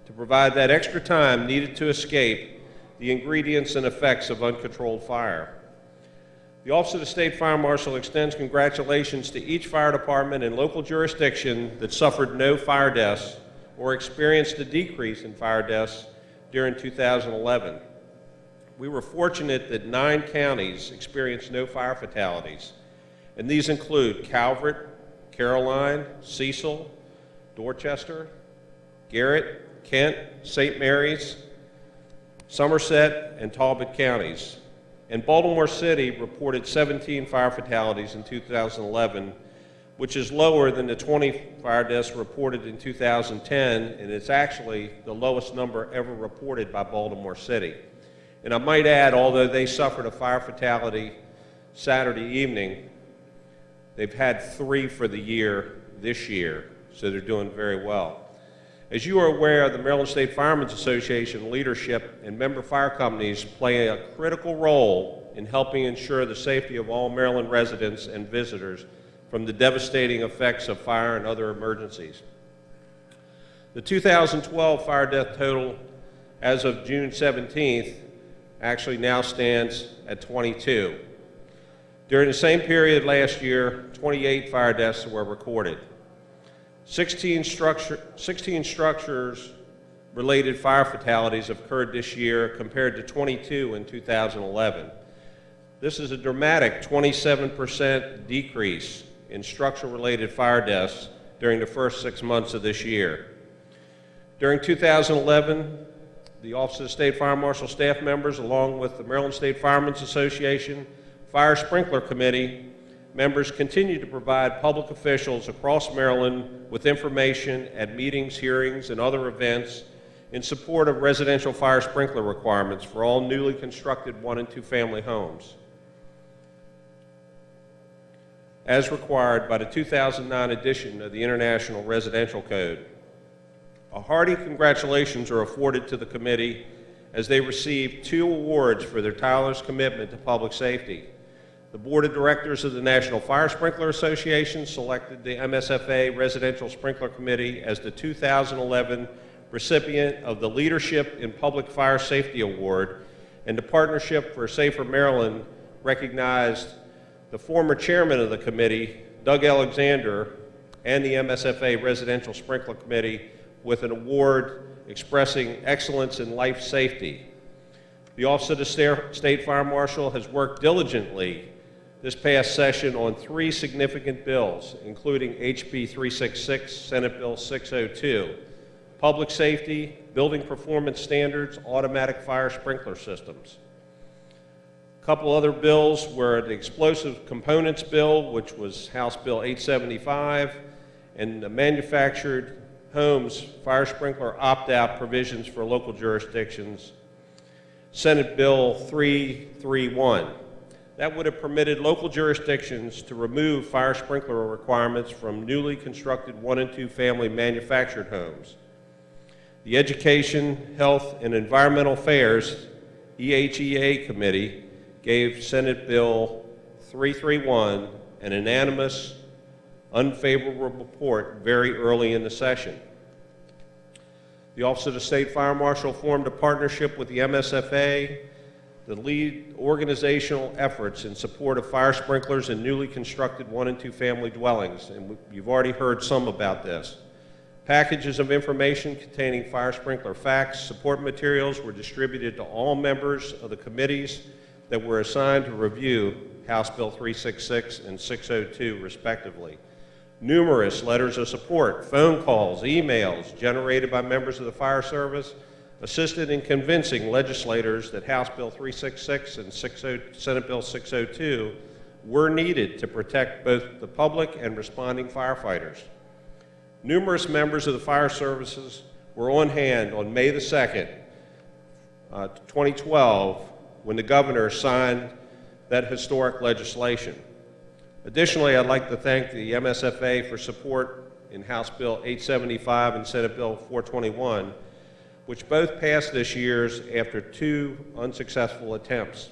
J: to provide that extra time needed to escape the ingredients and effects of uncontrolled fire. The Office of the State Fire Marshal extends congratulations to each fire department and local jurisdiction that suffered no fire deaths or experienced a decrease in fire deaths during 2011. We were fortunate that 9 counties experienced no fire fatalities, and these include Calvert, Caroline, Cecil, Dorchester, Garrett, Kent, St. Mary's, Somerset, and Talbot counties. And Baltimore City reported 17 fire fatalities in 2011, which is lower than the 20 fire deaths reported in 2010, and it's actually the lowest number ever reported by Baltimore City. And I might add, although they suffered a fire fatality Saturday evening, they've had 3 for the year this year, so they're doing very well. As you are aware, the Maryland State Firemen's Association leadership and member fire companies play a critical role in helping ensure the safety of all Maryland residents and visitors from the devastating effects of fire and other emergencies. The 2012 fire death total as of June 17th actually now stands at 22. During the same period last year, 28 fire deaths were recorded. 16 structures-related fire fatalities occurred this year compared to 22 in 2011. This is a dramatic 27% decrease in structure-related fire deaths during the first 6 months of this year. During 2011, the Office of the State Fire Marshal staff members, along with the Maryland State Firemen's Association Fire Sprinkler Committee members, continue to provide public officials across Maryland with information at meetings, hearings, and other events in support of residential fire sprinkler requirements for all newly constructed 1- and 2-family homes, as required by the 2009 edition of the International Residential Code. A hearty congratulations are afforded to the committee as they received 2 awards for their tireless commitment to public safety. The Board of Directors of the National Fire Sprinkler Association selected the MSFA Residential Sprinkler Committee as the 2011 recipient of the Leadership in Public Fire Safety Award, and the Partnership for Safer Maryland recognized the former chairman of the committee, Doug Alexander, and the MSFA Residential Sprinkler Committee with an award expressing excellence in life safety. The Office of the State Fire Marshal has worked diligently this past session on 3 significant bills, including HB 366, Senate Bill 602, Public Safety, Building Performance Standards, Automatic Fire Sprinkler Systems. A couple other bills were the Explosive Components Bill, which was House Bill 875, and the Manufactured Homes Fire Sprinkler Opt-out Provisions for Local Jurisdictions, Senate Bill 331. That would have permitted local jurisdictions to remove fire sprinkler requirements from newly constructed 1- and 2-family manufactured homes. The Education, Health, and Environmental Affairs EHEA Committee gave Senate Bill 331 an unanimous unfavorable report very early in the session. The Office of the State Fire Marshal formed a partnership with the MSFA to lead organizational efforts in support of fire sprinklers in newly constructed 1- and 2-family dwellings, and you've already heard some about this. Packages of information containing fire sprinkler facts, support materials were distributed to all members of the committees that were assigned to review House Bill 366 and 602, respectively. Numerous letters of support, phone calls, emails generated by members of the fire service assisted in convincing legislators that House Bill 366 and Senate Bill 602 were needed to protect both the public and responding firefighters. Numerous members of the fire services were on hand on May the 2nd, 2012, when the governor signed that historic legislation. Additionally, I'd like to thank the MSFA for support in House Bill 875 and Senate Bill 421, which both passed this year after 2 unsuccessful attempts.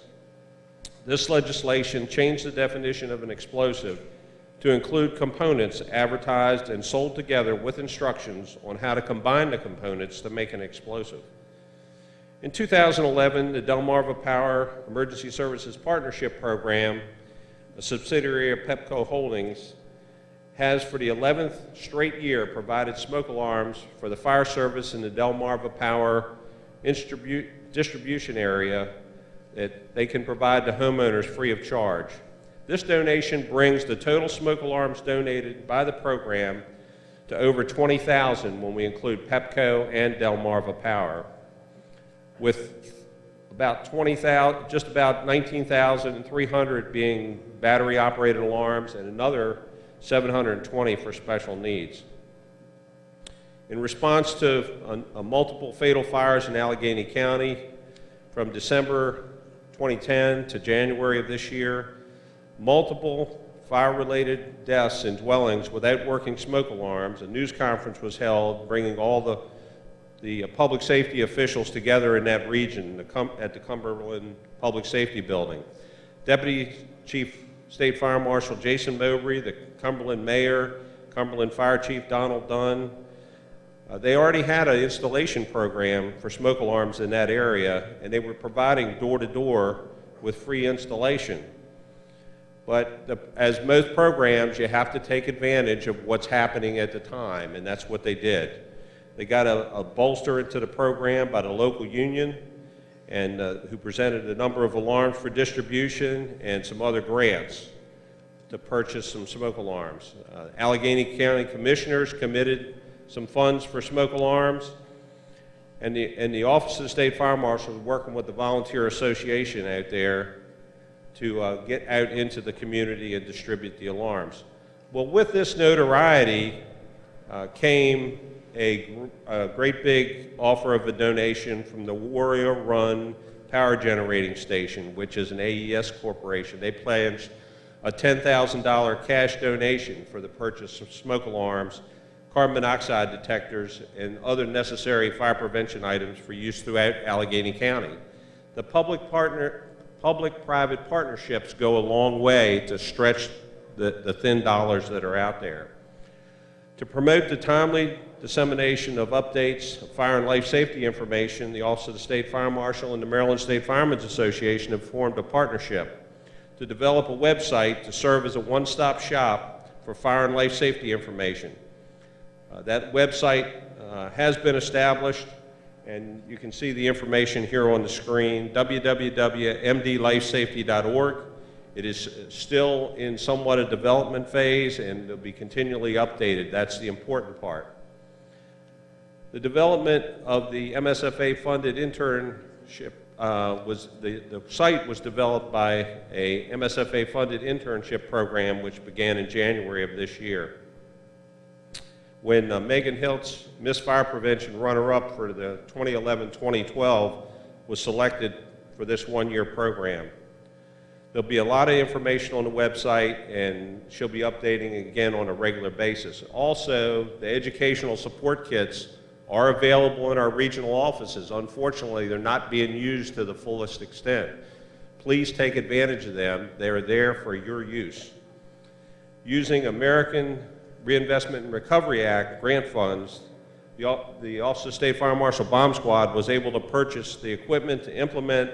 J: This legislation changed the definition of an explosive to include components advertised and sold together with instructions on how to combine the components to make an explosive. In 2011, the Delmarva Power Emergency Services Partnership Program, a subsidiary of Pepco Holdings, has for the 11th straight year provided smoke alarms for the fire service in the Delmarva Power distribution area that they can provide to homeowners free of charge. This donation brings the total smoke alarms donated by the program to over 20,000 when we include Pepco and Delmarva Power, with about 20,000, just about 19,300 being battery-operated alarms and another 720 for special needs. In response to multiple fatal fires in Allegheny County from December 2010 to January of this year, multiple fire-related deaths in dwellings without working smoke alarms, a news conference was held bringing all the public safety officials together in that region at the Cumberland Public Safety Building. Deputy Chief State Fire Marshal Jason Mowbray, the Cumberland Mayor, Cumberland Fire Chief Donald Dunn, they already had an installation program for smoke alarms in that area, and they were providing door-to-door with free installation. But as most programs, you have to take advantage of what's happening at the time, and that's what they did. They got a bolster into the program by the local union, and who presented a number of alarms for distribution and some other grants to purchase some smoke alarms. Allegheny County Commissioners committed some funds for smoke alarms, and the Office of the State Fire Marshal is working with the Volunteer Association out there to get out into the community and distribute the alarms. Well, with this notoriety came a great big offer of a donation from the Warrior Run Power Generating Station, which is an AES corporation. They pledged a $10,000 cash donation for the purchase of smoke alarms carbon monoxide detectors, and other necessary fire prevention items for use throughout Allegheny County. The public-private partnerships go a long way to stretch the thin dollars that are out there. To promote the timely dissemination of updates of fire and life safety information, the Office of the State Fire Marshal and the Maryland State Firemen's Association have formed a partnership to develop a website to serve as a one-stop shop for fire and life safety information. That website has been established, and you can see the information here on the screen, www.mdlifesafety.org. It is still in somewhat a development phase, and will be continually updated. That's the important part. The development of the MSFA funded internship the site was developed by a MSFA funded internship program which began in January of this year. When Megan Hiltz, Miss Fire Prevention runner-up for the 2011-2012, was selected for this one-year program. There'll be a lot of information on the website, and she'll be updating again on a regular basis. Also, the educational support kits are available in our regional offices. Unfortunately, they're not being used to the fullest extent. Please take advantage of them. They are there for your use. Using American Reinvestment and Recovery Act grant funds, the Office of State Fire Marshal Bomb Squad was able to purchase the equipment to implement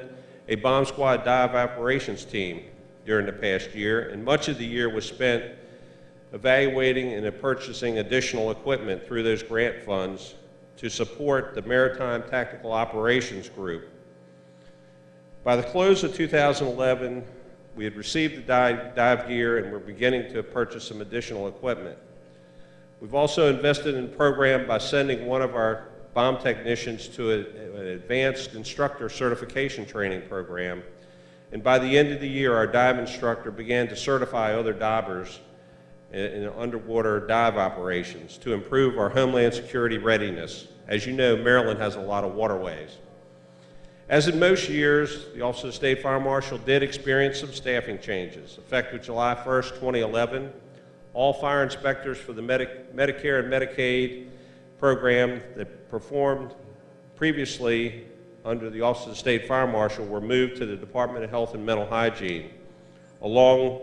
J: a bomb squad dive operations team during the past year, and much of the year was spent evaluating and purchasing additional equipment through those grant funds to support the Maritime Tactical Operations Group. By the close of 2011, we had received the dive gear and were beginning to purchase some additional equipment. We've also invested in a program by sending one of our bomb technicians to an advanced instructor certification training program. And by the end of the year, our dive instructor began to certify other divers in underwater dive operations to improve our homeland security readiness. As you know, Maryland has a lot of waterways. As in most years, the Office of the State Fire Marshal did experience some staffing changes. Effective July 1st, 2011, all fire inspectors for the Medicare and Medicaid program that performed previously under the Office of the State Fire Marshal were moved to the Department of Health and Mental Hygiene. Along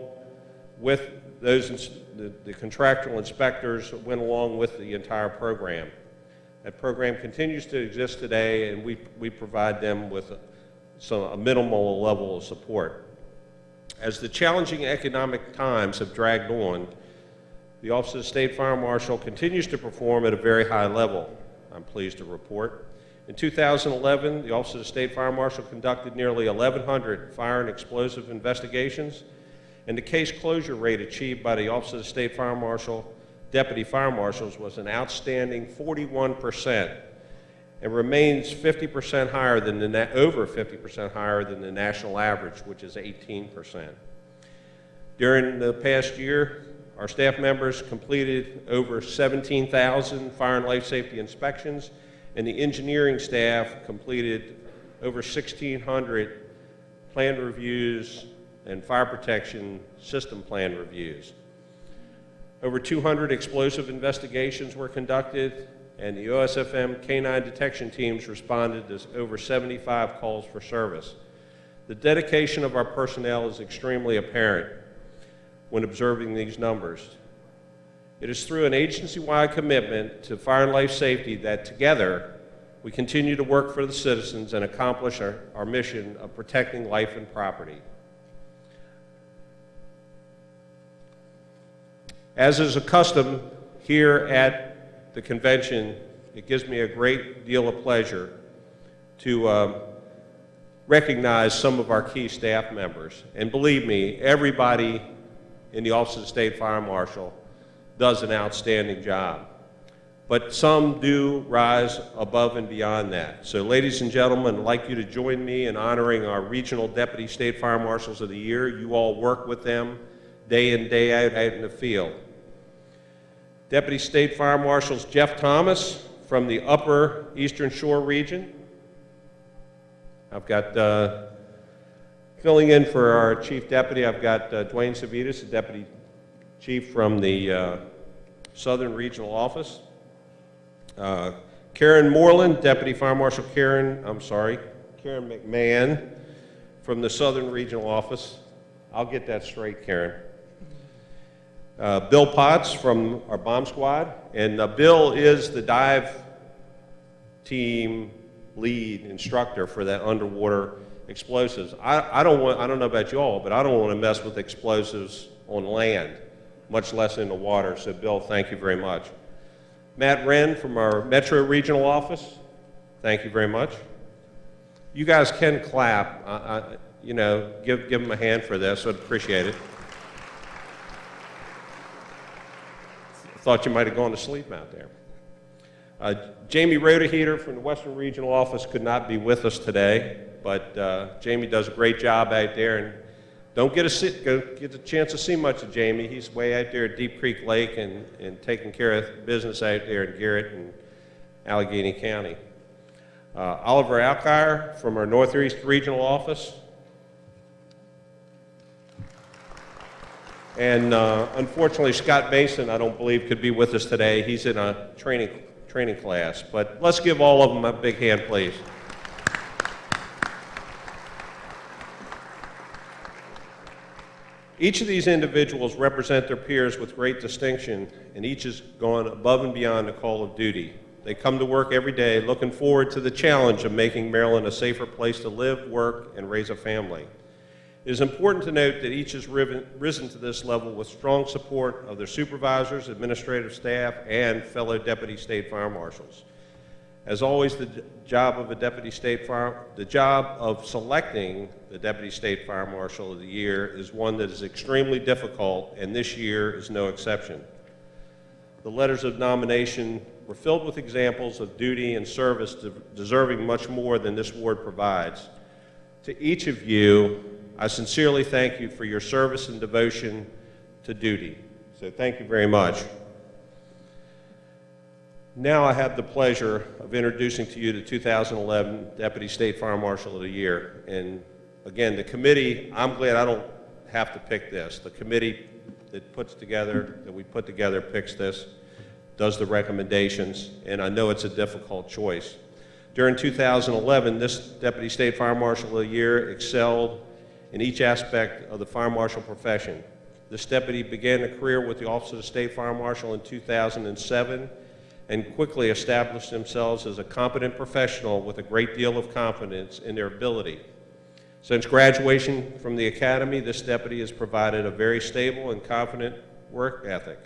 J: with those, the contractual inspectors went along with the entire program. That program continues to exist today, and we provide them with a minimal level of support. As the challenging economic times have dragged on, the Office of the State Fire Marshal continues to perform at a very high level, I'm pleased to report. In 2011, the Office of the State Fire Marshal conducted nearly 1,100 fire and explosive investigations, and the case closure rate achieved by the Office of the State Fire Marshal Deputy Fire Marshals was an outstanding 41% and remains 50% higher than over 50% higher than the national average, which is 18%. During the past year, our staff members completed over 17,000 fire and life safety inspections, and the engineering staff completed over 1,600 plan reviews and fire protection system plan reviews. Over 200 explosive investigations were conducted, and the OSFM K-9 detection teams responded to over 75 calls for service. The dedication of our personnel is extremely apparent when observing these numbers. It is through an agency-wide commitment to fire and life safety that together we continue to work for the citizens and accomplish our mission of protecting life and property. As is a custom here at the convention, it gives me a great deal of pleasure to recognize some of our key staff members. And believe me, everybody in the Office of the State Fire Marshal does an outstanding job. But some do rise above and beyond that. So ladies and gentlemen, I'd like you to join me in honoring our Regional Deputy State Fire Marshals of the Year. You all work with them day in, day out in the field. Deputy State Fire Marshals Jeff Thomas from the Upper Eastern Shore region. I've got, filling in for our Chief Deputy, I've got Dwayne Savitas, the Deputy Chief from the Southern Regional Office. Karen Moreland, Deputy Fire Marshal Karen McMahon from the Southern Regional Office. I'll get that straight, Karen. Bill Potts from our bomb squad, and Bill is the dive team lead instructor for that underwater explosives. I don't know about you all, but I don't want to mess with explosives on land, much less in the water. So Bill, thank you very much. Matt Wren from our Metro Regional Office, thank you very much. You guys can clap, you know, give them a hand for this, I'd appreciate it. Thought you might have gone to sleep out there. Jamie Rodeheater from the Western Regional Office could not be with us today, but Jamie does a great job out there, and don't get a chance to see much of Jamie. He's way out there at Deep Creek Lake and taking care of business out there in Garrett and Allegheny County. Oliver Alkire from our Northeast Regional Office. And unfortunately, Scott Mason, I don't believe, could be with us today. He's in a training class. But let's give all of them a big hand, please. Each of these individuals represent their peers with great distinction, and each has gone above and beyond the call of duty. They come to work every day looking forward to the challenge of making Maryland a safer place to live, work, and raise a family. It is important to note that each has risen to this level with strong support of their supervisors, administrative staff, and fellow deputy state fire marshals. As always, the job of selecting the Deputy State Fire Marshal of the Year is one that is extremely difficult, and this year is no exception. The letters of nomination were filled with examples of duty and service deserving much more than this award provides. To each of you, I sincerely thank you for your service and devotion to duty. So thank you very much. Now I have the pleasure of introducing to you the 2011 Deputy State Fire Marshal of the Year. And again, the committee, I'm glad I don't have to pick this. The committee that we put together picks this, does the recommendations, and I know it's a difficult choice. During 2011, this Deputy State Fire Marshal of the Year excelled in each aspect of the fire marshal profession. This deputy began a career with the Office of the State Fire Marshal in 2007 and quickly established themselves as a competent professional with a great deal of confidence in their ability. Since graduation from the academy, this deputy has provided a very stable and confident work ethic,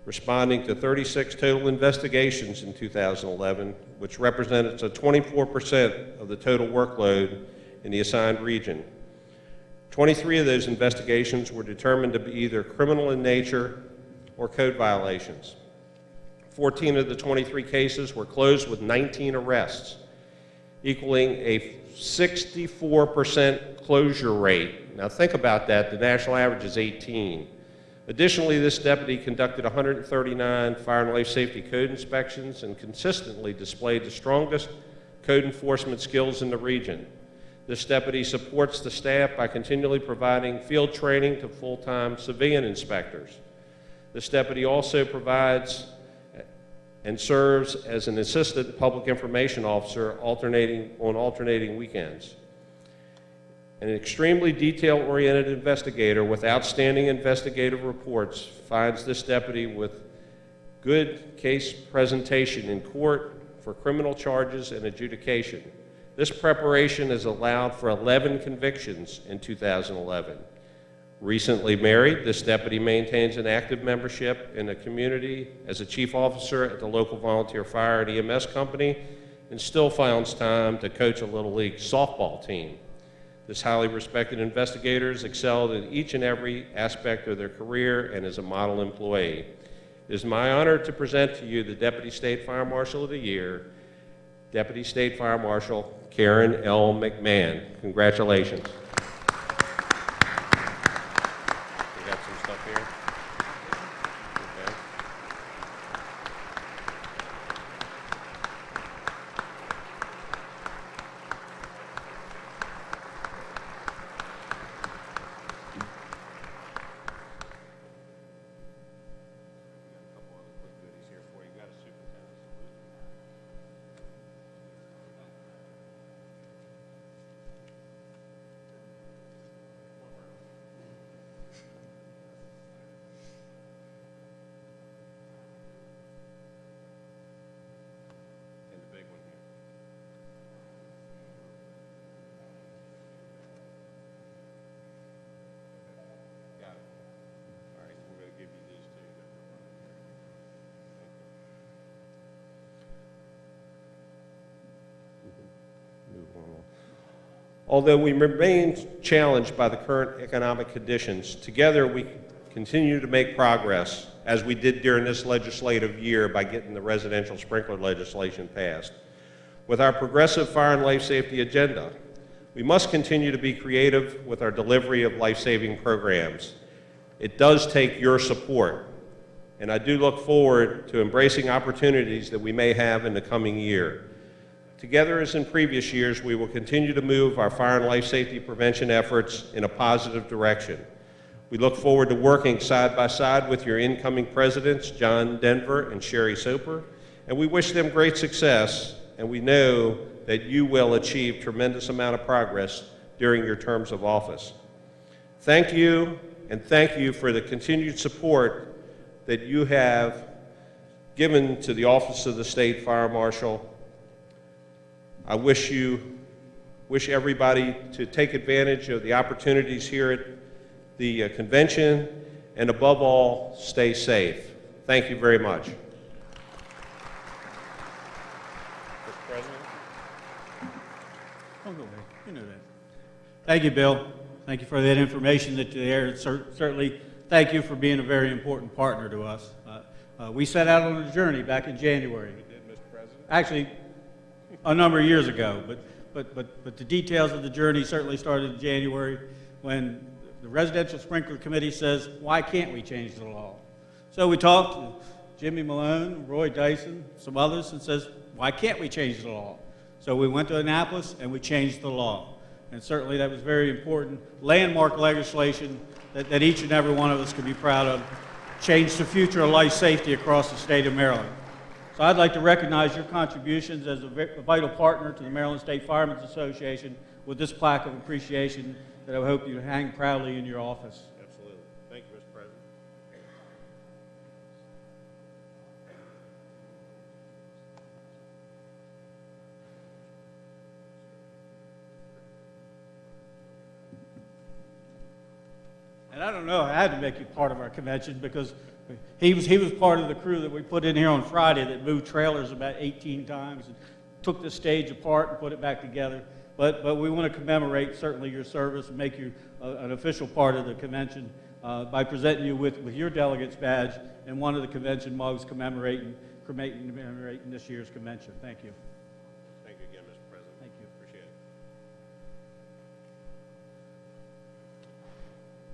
J: responding to 36 total investigations in 2011, which represented a 24% of the total workload in the assigned region. 23 of those investigations were determined to be either criminal in nature or code violations. 14 of the 23 cases were closed with 19 arrests, equaling a 64% closure rate. Now think about that, the national average is 18. Additionally, this deputy conducted 139 fire and life safety code inspections and consistently displayed the strongest code enforcement skills in the region. This deputy supports the staff by continually providing field training to full-time civilian inspectors. This deputy also provides and serves as an assistant public information officer on alternating weekends. An extremely detail-oriented investigator with outstanding investigative reports finds this deputy with good case presentation in court for criminal charges and adjudication. This preparation has allowed for 11 convictions in 2011. Recently married, this deputy maintains an active membership in the community as a chief officer at the local volunteer fire and EMS company, and still finds time to coach a Little League softball team. This highly respected investigator has excelled in each and every aspect of their career and is a model employee. It is my honor to present to you the Deputy State Fire Marshal of the Year, Deputy State Fire Marshal Karen L. McMahon. Congratulations. Although we remain challenged by the current economic conditions, together we continue to make progress, as we did during this legislative year by getting the residential sprinkler legislation passed. With our progressive fire and life safety agenda, we must continue to be creative with our delivery of life-saving programs. It does take your support, and I do look forward to embracing opportunities that we may have in the coming year. Together, as in previous years, we will continue to move our fire and life safety prevention efforts in a positive direction. We look forward to working side by side with your incoming presidents, John Denver and Sherry Soper, and we wish them great success, and we know that you will achieve tremendous amount of progress during your terms of office. Thank you, and thank you for the continued support that you have given to the Office of the State Fire Marshal. I wish everybody to take advantage of the opportunities here at the convention, and above all, stay safe. Thank you very much. Mr. President?
A: Oh, go ahead. You know that. Thank you, Bill. Thank you for that information that you shared. Certainly, thank you for being a very important partner to us. We set out on a journey back in January.
J: We did, Mr. President.
A: Actually, a number of years ago, but the details of the journey certainly started in January when the Residential Sprinkler Committee says, why can't we change the law? So we talked to Jimmy Malone, Roy Dyson, some others, and says, why can't we change the law? So we went to Annapolis and we changed the law. And certainly that was very important. Landmark legislation that each and every one of us could be proud of, changed the future of life safety across the state of Maryland. So I'd like to recognize your contributions as a vital partner to the Maryland State Firemen's Association with this plaque of appreciation that I hope you hang proudly in your office.
J: Absolutely. Thank you, Mr. President.
A: And I don't know, I had to make you part of our convention because he was part of the crew that we put in here on Friday that moved trailers about 18 times and took the stage apart and put it back together. But we want to commemorate certainly your service and make you an official part of the convention by presenting you with your delegate's badge and one of the convention mugs commemorating this year's convention. Thank you.
J: Thank you again, Mr. President.
A: Thank you.
J: Appreciate it.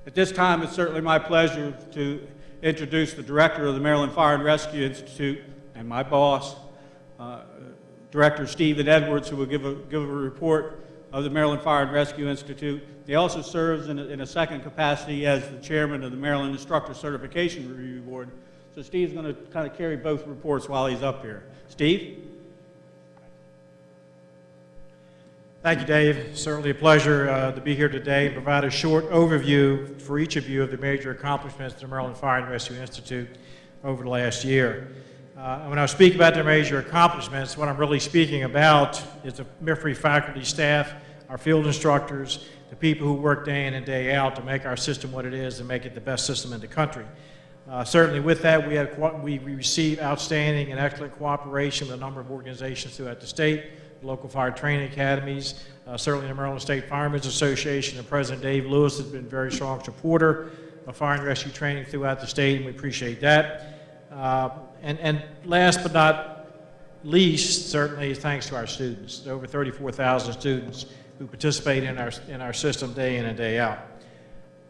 A: At this time, it's certainly my pleasure to introduce the director of the Maryland Fire and Rescue Institute and my boss, Director Stephen Edwards, who will give a report of the Maryland Fire and Rescue Institute. He also serves in a second capacity as the chairman of the Maryland Instructor Certification Review Board. So Steve's going to kind of carry both reports while he's up here. Steve?
K: Thank you, Dave. Certainly a pleasure to be here today and provide a short overview for each of you of the major accomplishments of the Maryland Fire and Rescue Institute over the last year. When I speak about the major accomplishments, what I'm really speaking about is the MSFA faculty, staff, our field instructors, the people who work day in and day out to make our system what it is and make it the best system in the country. Certainly with that, we received outstanding and excellent cooperation with a number of organizations throughout the state, local fire training academies, certainly the Maryland State Firemen's Association, and President Dave Lewis has been a very strong supporter of fire and rescue training throughout the state, and we appreciate that. And last but not least, certainly thanks to our students, over 34,000 students who participate in our system day in and day out.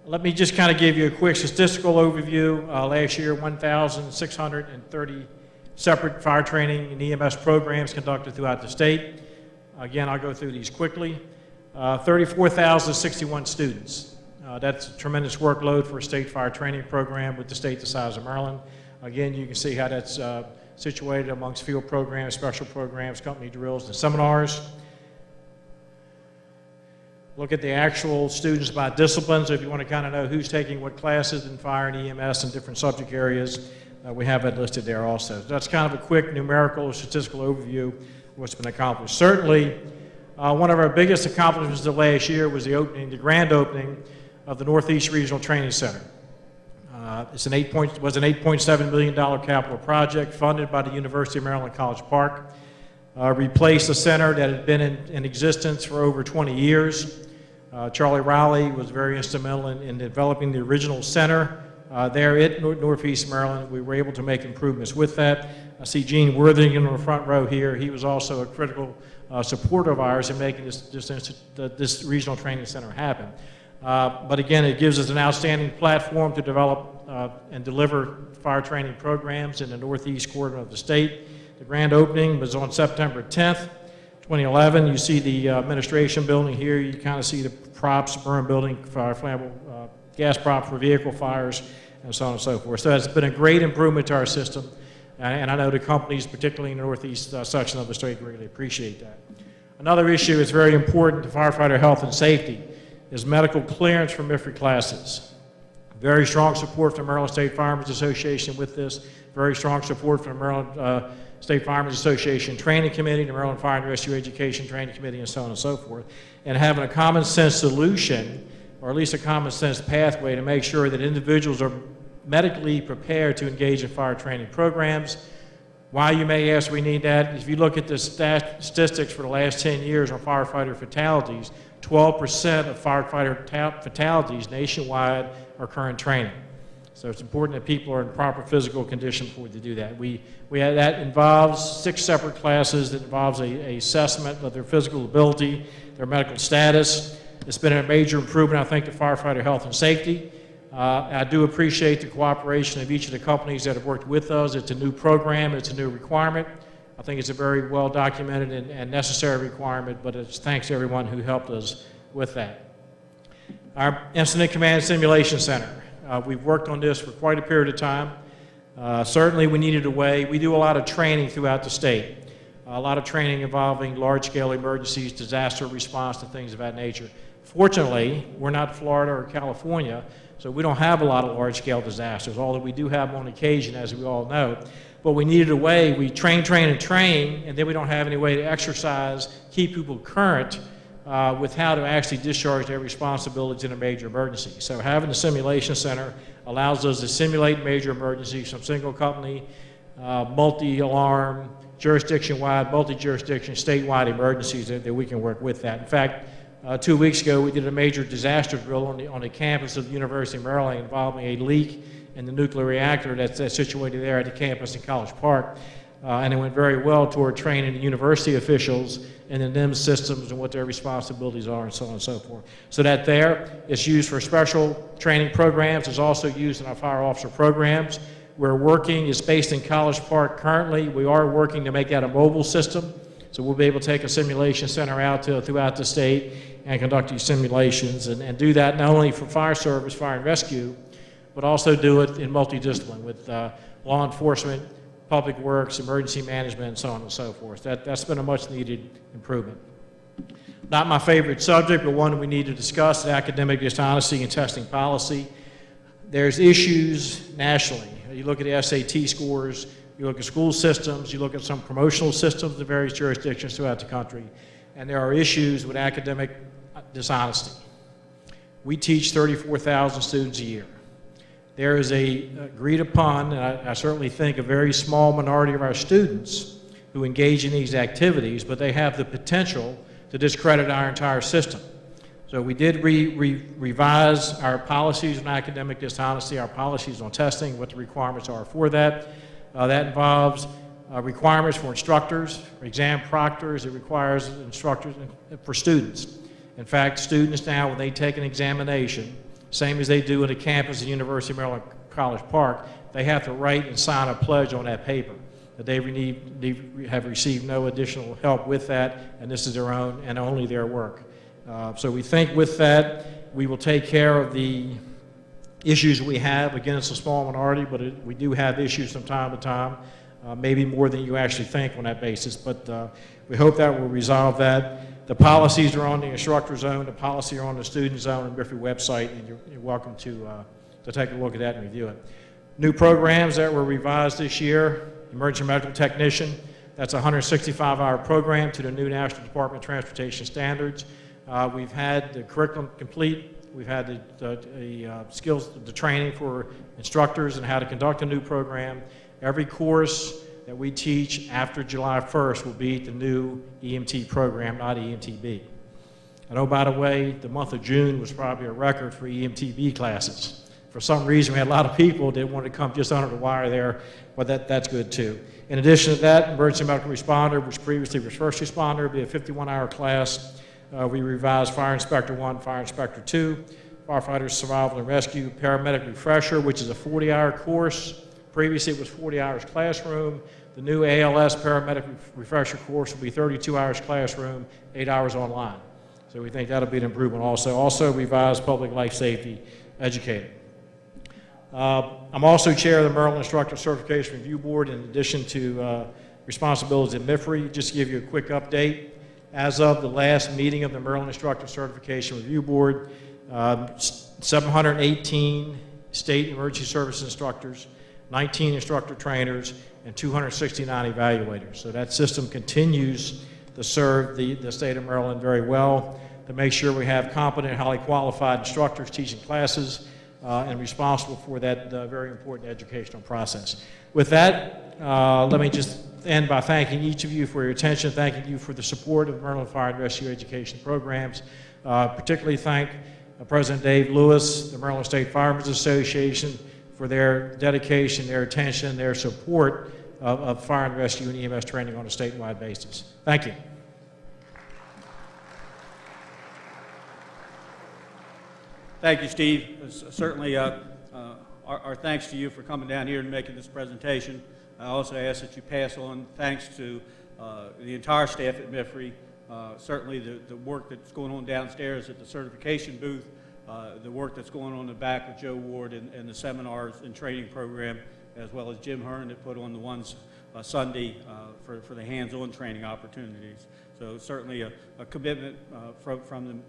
K: Let me just kind of give you a quick statistical overview. Last year, 1,630 separate fire training and EMS programs conducted throughout the state. Again, I'll go through these quickly. 34,061 students. That's a tremendous workload for a state fire training program with the state the size of Maryland. Again, you can see how that's situated amongst field programs, special programs, company drills, and seminars. Look at the actual students by disciplines if you want to kind of know who's taking what classes in fire and EMS and different subject areas. We have it listed there also. So that's kind of a quick numerical or statistical overview of what's been accomplished. Certainly, one of our biggest accomplishments of last year was the grand opening of the Northeast Regional Training Center. It was an $8.7 million capital project funded by the University of Maryland College Park. replace a center that had been in existence for over 20 years. Charlie Rowley was very instrumental in developing the original center there at Northeast Maryland. We were able to make improvements with that. I see Gene Worthington in the front row here. He was also a critical supporter of ours in making this regional training center happen. But again, it gives us an outstanding platform to develop and deliver fire training programs in the northeast quarter of the state. The grand opening was on September 10th, 2011. You see the administration building here. You kind of see the props, burn building, flammable gas prop for vehicle fires, and so on and so forth. So it's been a great improvement to our system. And I know the companies, particularly in the northeast section of the state, greatly appreciate that. Another issue that's very important to firefighter health and safety is medical clearance for MSFA classes. Very strong support from the Maryland State Firemen's Association with this. Very strong support from the Maryland State Firemen's Association Training Committee, the Maryland Fire and Rescue Education Training Committee, and so on and so forth. And having a common sense solution, or at least a common sense pathway to make sure that individuals are medically prepared to engage in fire training programs. Why, you may ask, we need that? If you look at the statistics for the last 10 years on firefighter fatalities, 12% of firefighter fatalities nationwide are current training. So it's important that people are in proper physical condition before they do that. That involves 6 separate classes. That involves a assessment of their physical ability, their medical status. It's been a major improvement, I think, to firefighter health and safety. I do appreciate the cooperation of each of the companies that have worked with us. It's a new program, it's a new requirement. I think it's a very well documented and necessary requirement, but it's thanks to everyone who helped us with that. Our Incident Command Simulation Center. We've worked on this for quite a period of time. Certainly we needed a way. We do a lot of training throughout the state. A lot of training involving large-scale emergencies, disaster response, and things of that nature. Fortunately, we're not Florida or California, so we don't have a lot of large-scale disasters, although we do have them on occasion, as we all know. But we needed a way. We train, and then we don't have any way to exercise, keep people current with how to actually discharge their responsibilities in a major emergency. So having the simulation center allows us to simulate major emergencies from single company, multi-alarm, jurisdiction-wide, multi-jurisdiction, statewide emergencies that we can work with that. In fact, 2 weeks ago, we did a major disaster drill on the campus of the University of Maryland involving a leak in the nuclear reactor that's situated there at the campus in College Park. And it went very well toward training the university officials in the NIMS systems and what their responsibilities are and so on and so forth. So that there, it's used for special training programs. It's also used in our fire officer programs. We're working, it's based in College Park currently. We are working to make that a mobile system. So we'll be able to take a simulation center out throughout the state and conduct these simulations and do that not only for fire service, fire and rescue, but also do it in multidiscipline with law enforcement, public works, emergency management, and so on and so forth. That's been a much needed improvement. Not my favorite subject, but one we need to discuss, academic dishonesty and testing policy. There's issues nationally. You look at the SAT scores, you look at school systems, you look at some promotional systems in various jurisdictions throughout the country, and there are issues with academic dishonesty. We teach 34,000 students a year. There is a agreed upon, and I certainly think a very small minority of our students who engage in these activities, but they have the potential to discredit our entire system. So we did revise our policies on academic dishonesty, our policies on testing, what the requirements are for that. That involves requirements for instructors, for exam proctors. It requires instructors for students. In fact, students now, when they take an examination, same as they do at a campus at the University of Maryland College Park, they have to write and sign a pledge on that paper that they have received no additional help with that, and this is their own and only their work. So we think with that, we will take care of the issues we have. Again, it's a small minority, but we do have issues from time to time, maybe more than you actually think on that basis, but we hope that will resolve that. The policies are on the instructor zone, the policies are on the student zone on the MSFA website, and you're welcome to take a look at that and review it. New programs that were revised this year, emergency medical technician, that's a 165-hour program to the new National Department of Transportation standards. We've had the curriculum complete. We've had the skills, the training for instructors and how to conduct a new program. Every course that we teach after July 1st will be the new EMT program, not EMTB. And oh, by the way, the month of June was probably a record for EMTB classes. For some reason, we had a lot of people that wanted to come just under the wire there, but that's good too. In addition to that, emergency medical responder, which previously was first responder, will be a 51-hour class. We revised Fire Inspector 1, Fire Inspector 2, Firefighter Survival and Rescue, Paramedic Refresher, which is a 40-hour course. Previously, it was 40 hours classroom. The new ALS Paramedic Refresher course will be 32 hours classroom, 8 hours online. So we think that'll be an improvement also. Also revised Public Life Safety Educator. I'm also chair of the Maryland Instructor Certification Review Board in addition to responsibilities at MIFRE. Just to give you a quick update, as of the last meeting of the Maryland Instructor Certification Review Board, 718 state emergency service instructors, 19 instructor trainers, and 269 evaluators. So that system continues to serve the state of Maryland very well to make sure we have competent, highly qualified instructors teaching classes and responsible for that very important educational process. With that, let me just end by thanking each of you for your attention, thanking you for the support of Maryland Fire and Rescue Education programs. Particularly thank President Dave Lewis, the Maryland State Firemen's Association, for their dedication, their attention, their support of fire and rescue and EMS training on a statewide basis. Thank you.
A: Thank you, Steve. Certainly our thanks to you for coming down here and making this presentation. I also ask that you pass on thanks to the entire staff at MIFRE, certainly the work that's going on downstairs at the certification booth, the work that's going on in the back with Joe Ward and the seminars and training program, as well as Jim Hearn that put on the ones Sunday for the hands-on training opportunities. So certainly a commitment from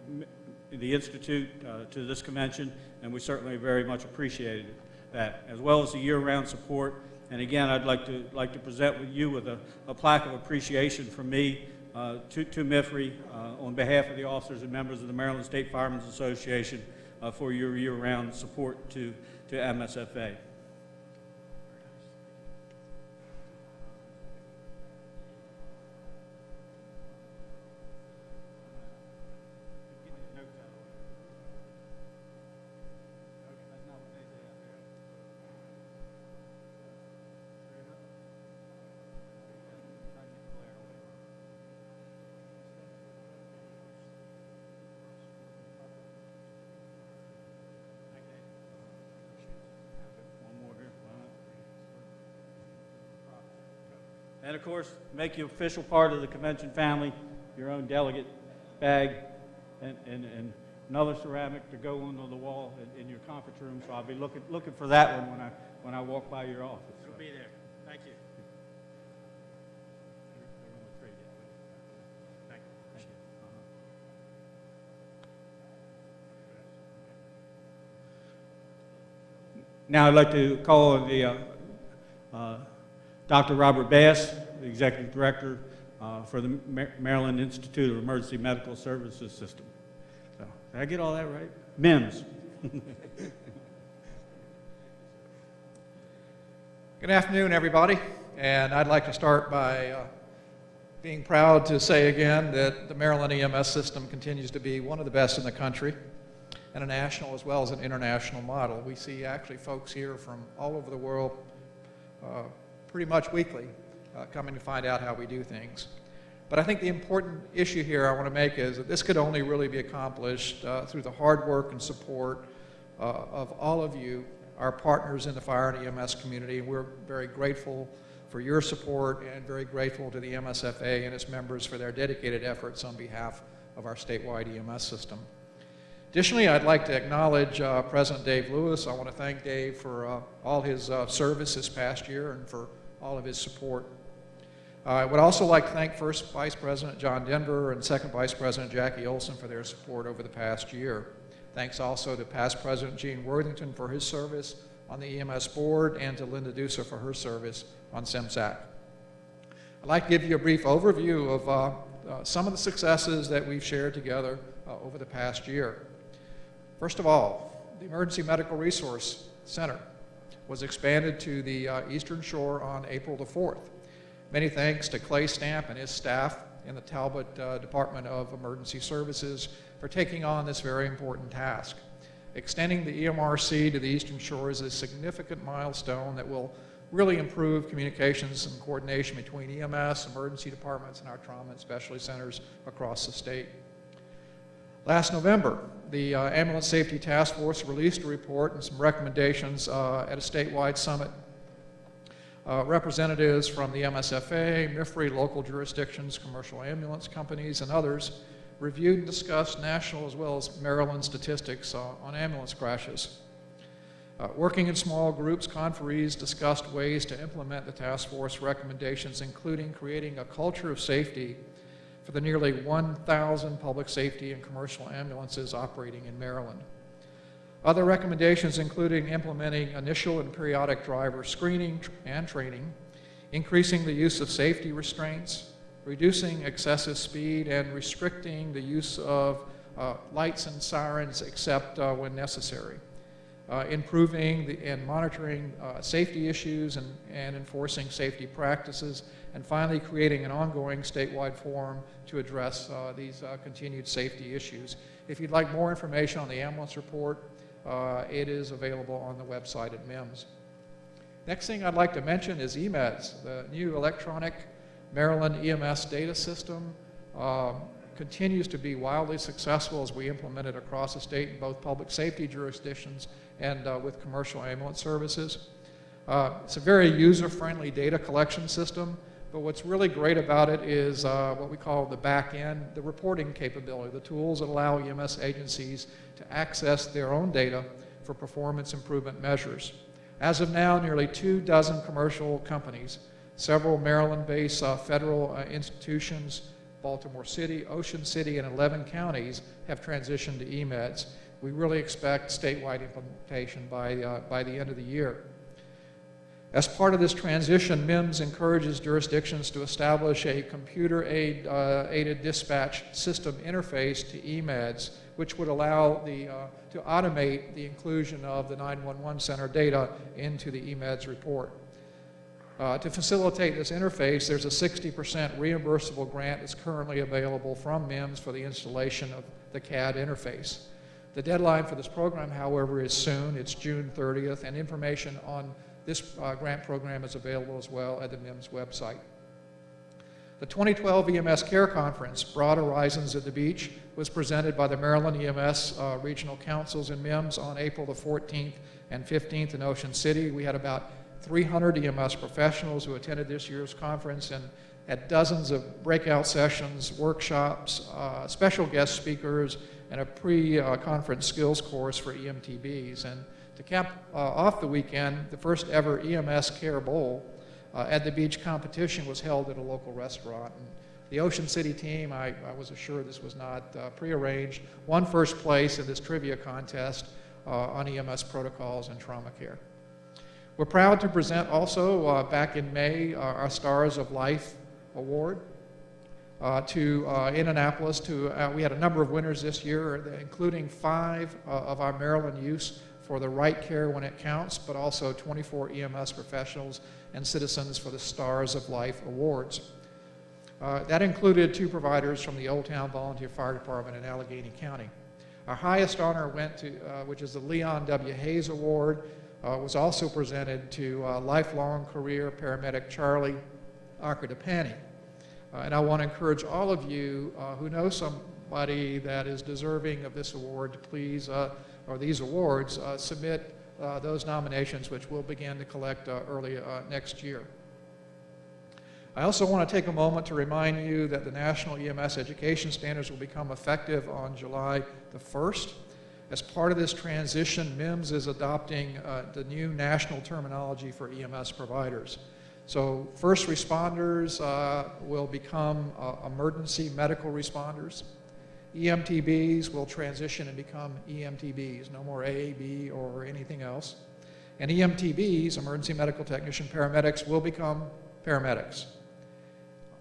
A: the Institute to this convention, and we certainly very much appreciated that, as well as the year-round support. And again, I'd like to present with you with a plaque of appreciation from me to MIFRE on behalf of the officers and members of the Maryland State Firemen's Association for your year-round support to MSFA. And of course, make you official part of the convention family, your own delegate bag, and another ceramic to go on the wall in your conference room. So I'll be looking for that one when I walk by your office.
K: It'll be there. Thank you. Thank you.
A: Now I'd like to call on the Dr. Robert Bass, the Executive Director for the Maryland Institute of Emergency Medical Services System. So, did I get all that right? MIMS.
L: Good afternoon, everybody. And I'd like to start by being proud to say again that the Maryland EMS system continues to be one of the best in the country, and a national as well as an international model. We see actually folks here from all over the world pretty much weekly coming to find out how we do things. But I think the important issue here I want to make is that this could only really be accomplished through the hard work and support of all of you, our partners in the fire and EMS community. We're very grateful for your support and very grateful to the MSFA and its members for their dedicated efforts on behalf of our statewide EMS system. Additionally, I'd like to acknowledge President Dave Lewis. I want to thank Dave for all his service this past year and for all of his support. I would also like to thank First Vice President John Denver and Second Vice President Jackie Olson for their support over the past year. Thanks also to past President Gene Worthington for his service on the EMS board and to Linda Dusa for her service on SEMSAC. I'd like to give you a brief overview of some of the successes that we've shared together over the past year. First of all, the Emergency Medical Resource Center was expanded to the Eastern Shore on April the 4th. Many thanks to Clay Stamp and his staff in the Talbot Department of Emergency Services for taking on this very important task. Extending the EMRC to the Eastern Shore is a significant milestone that will really improve communications and coordination between EMS, emergency departments, and our trauma and specialty centers across the state. Last November, the Ambulance Safety Task Force released a report and some recommendations at a statewide summit. Representatives from the MSFA, MIFRE, local jurisdictions, commercial ambulance companies, and others reviewed and discussed national as well as Maryland statistics on ambulance crashes. Working in small groups, conferees discussed ways to implement the task force recommendations, including creating a culture of safety for the nearly 1,000 public safety and commercial ambulances operating in Maryland. Other recommendations including implementing initial and periodic driver screening and training, increasing the use of safety restraints, reducing excessive speed, and restricting the use of lights and sirens except when necessary. Improving and monitoring safety issues and enforcing safety practices, and finally creating an ongoing statewide forum to address these continued safety issues. If you'd like more information on the ambulance report, it is available on the website at MIMS. Next thing I'd like to mention is EMEDS, the new electronic Maryland EMS data system. Continues to be wildly successful as we implement it across the state in both public safety jurisdictions and with commercial ambulance services. It's a very user-friendly data collection system, but what's really great about it is what we call the back end, the reporting capability, the tools that allow EMS agencies to access their own data for performance improvement measures. As of now, nearly 24 commercial companies, several Maryland-based federal institutions, Baltimore City, Ocean City, and 11 counties have transitioned to EMEDS. We really expect statewide implementation by the end of the year. As part of this transition, MIMS encourages jurisdictions to establish a computer-aided dispatch system interface to EMEDS, which would allow to automate the inclusion of the 911 center data into the EMEDS report. To facilitate this interface, there's a 60% reimbursable grant that's currently available from MIMS for the installation of the CAD interface. The deadline for this program, however, is soon. It's June 30th, and information on this grant program is available as well at the MIMS website. The 2012 EMS Care Conference, Broad Horizons at the Beach, was presented by the Maryland EMS Regional Councils in MIMS on April the 14th and 15th in Ocean City. We had about 300 EMS professionals who attended this year's conference and had dozens of breakout sessions, workshops, special guest speakers, and a pre-conference skills course for EMTBs. And to cap off the weekend, the first ever EMS Care Bowl at the beach competition was held at a local restaurant. And the Ocean City team, I was assured this was not prearranged, won first place in this trivia contest on EMS protocols and trauma care. We're proud to present also, back in May, our Stars of Life Award to Indianapolis. We had a number of winners this year, including 5 of our Maryland youths for the Right Care When It Counts, but also 24 EMS professionals and citizens for the Stars of Life Awards. That included 2 providers from the Old Town Volunteer Fire Department in Allegheny County. Our highest honor went to, which is the Leon W. Hayes Award, was also presented to lifelong career paramedic Charlie Akerdepani. And I want to encourage all of you who know somebody that is deserving of this award to please, or these awards, submit those nominations, which we'll begin to collect early next year. I also want to take a moment to remind you that the National EMS Education Standards will become effective on July the 1st. As part of this transition, MIMS is adopting the new national terminology for EMS providers. So first responders will become emergency medical responders. EMTBs will transition and become EMTBs, no more AAB or anything else. And EMTBs, emergency medical technician paramedics, will become paramedics.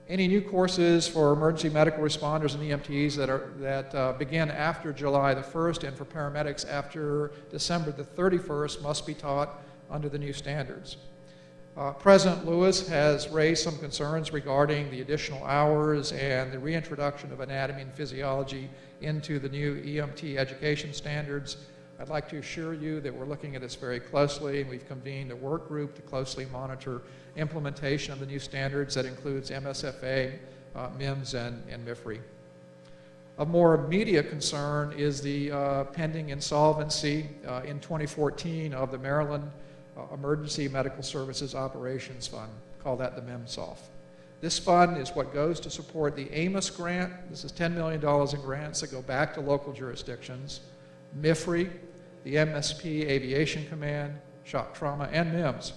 L: Any new courses for emergency medical responders and EMTs that begin after July the 1st and for paramedics after December the 31st must be taught under the new standards. President Lewis has raised some concerns regarding the additional hours and the reintroduction of anatomy and physiology into the new EMT education standards. I'd like to assure you that we're looking at this very closely, and we've convened a work group to closely monitor implementation of the new standards that includes MSFA, MIMS, and MIFRE. Of more immediate concern is the pending insolvency in 2014 of the Maryland Emergency Medical Services Operations Fund. Call that the MMSOF. This fund is what goes to support the AMOS grant. This is $10 million in grants that go back to local jurisdictions, MIFRE, the MSP Aviation Command, Shock Trauma, and MIMS.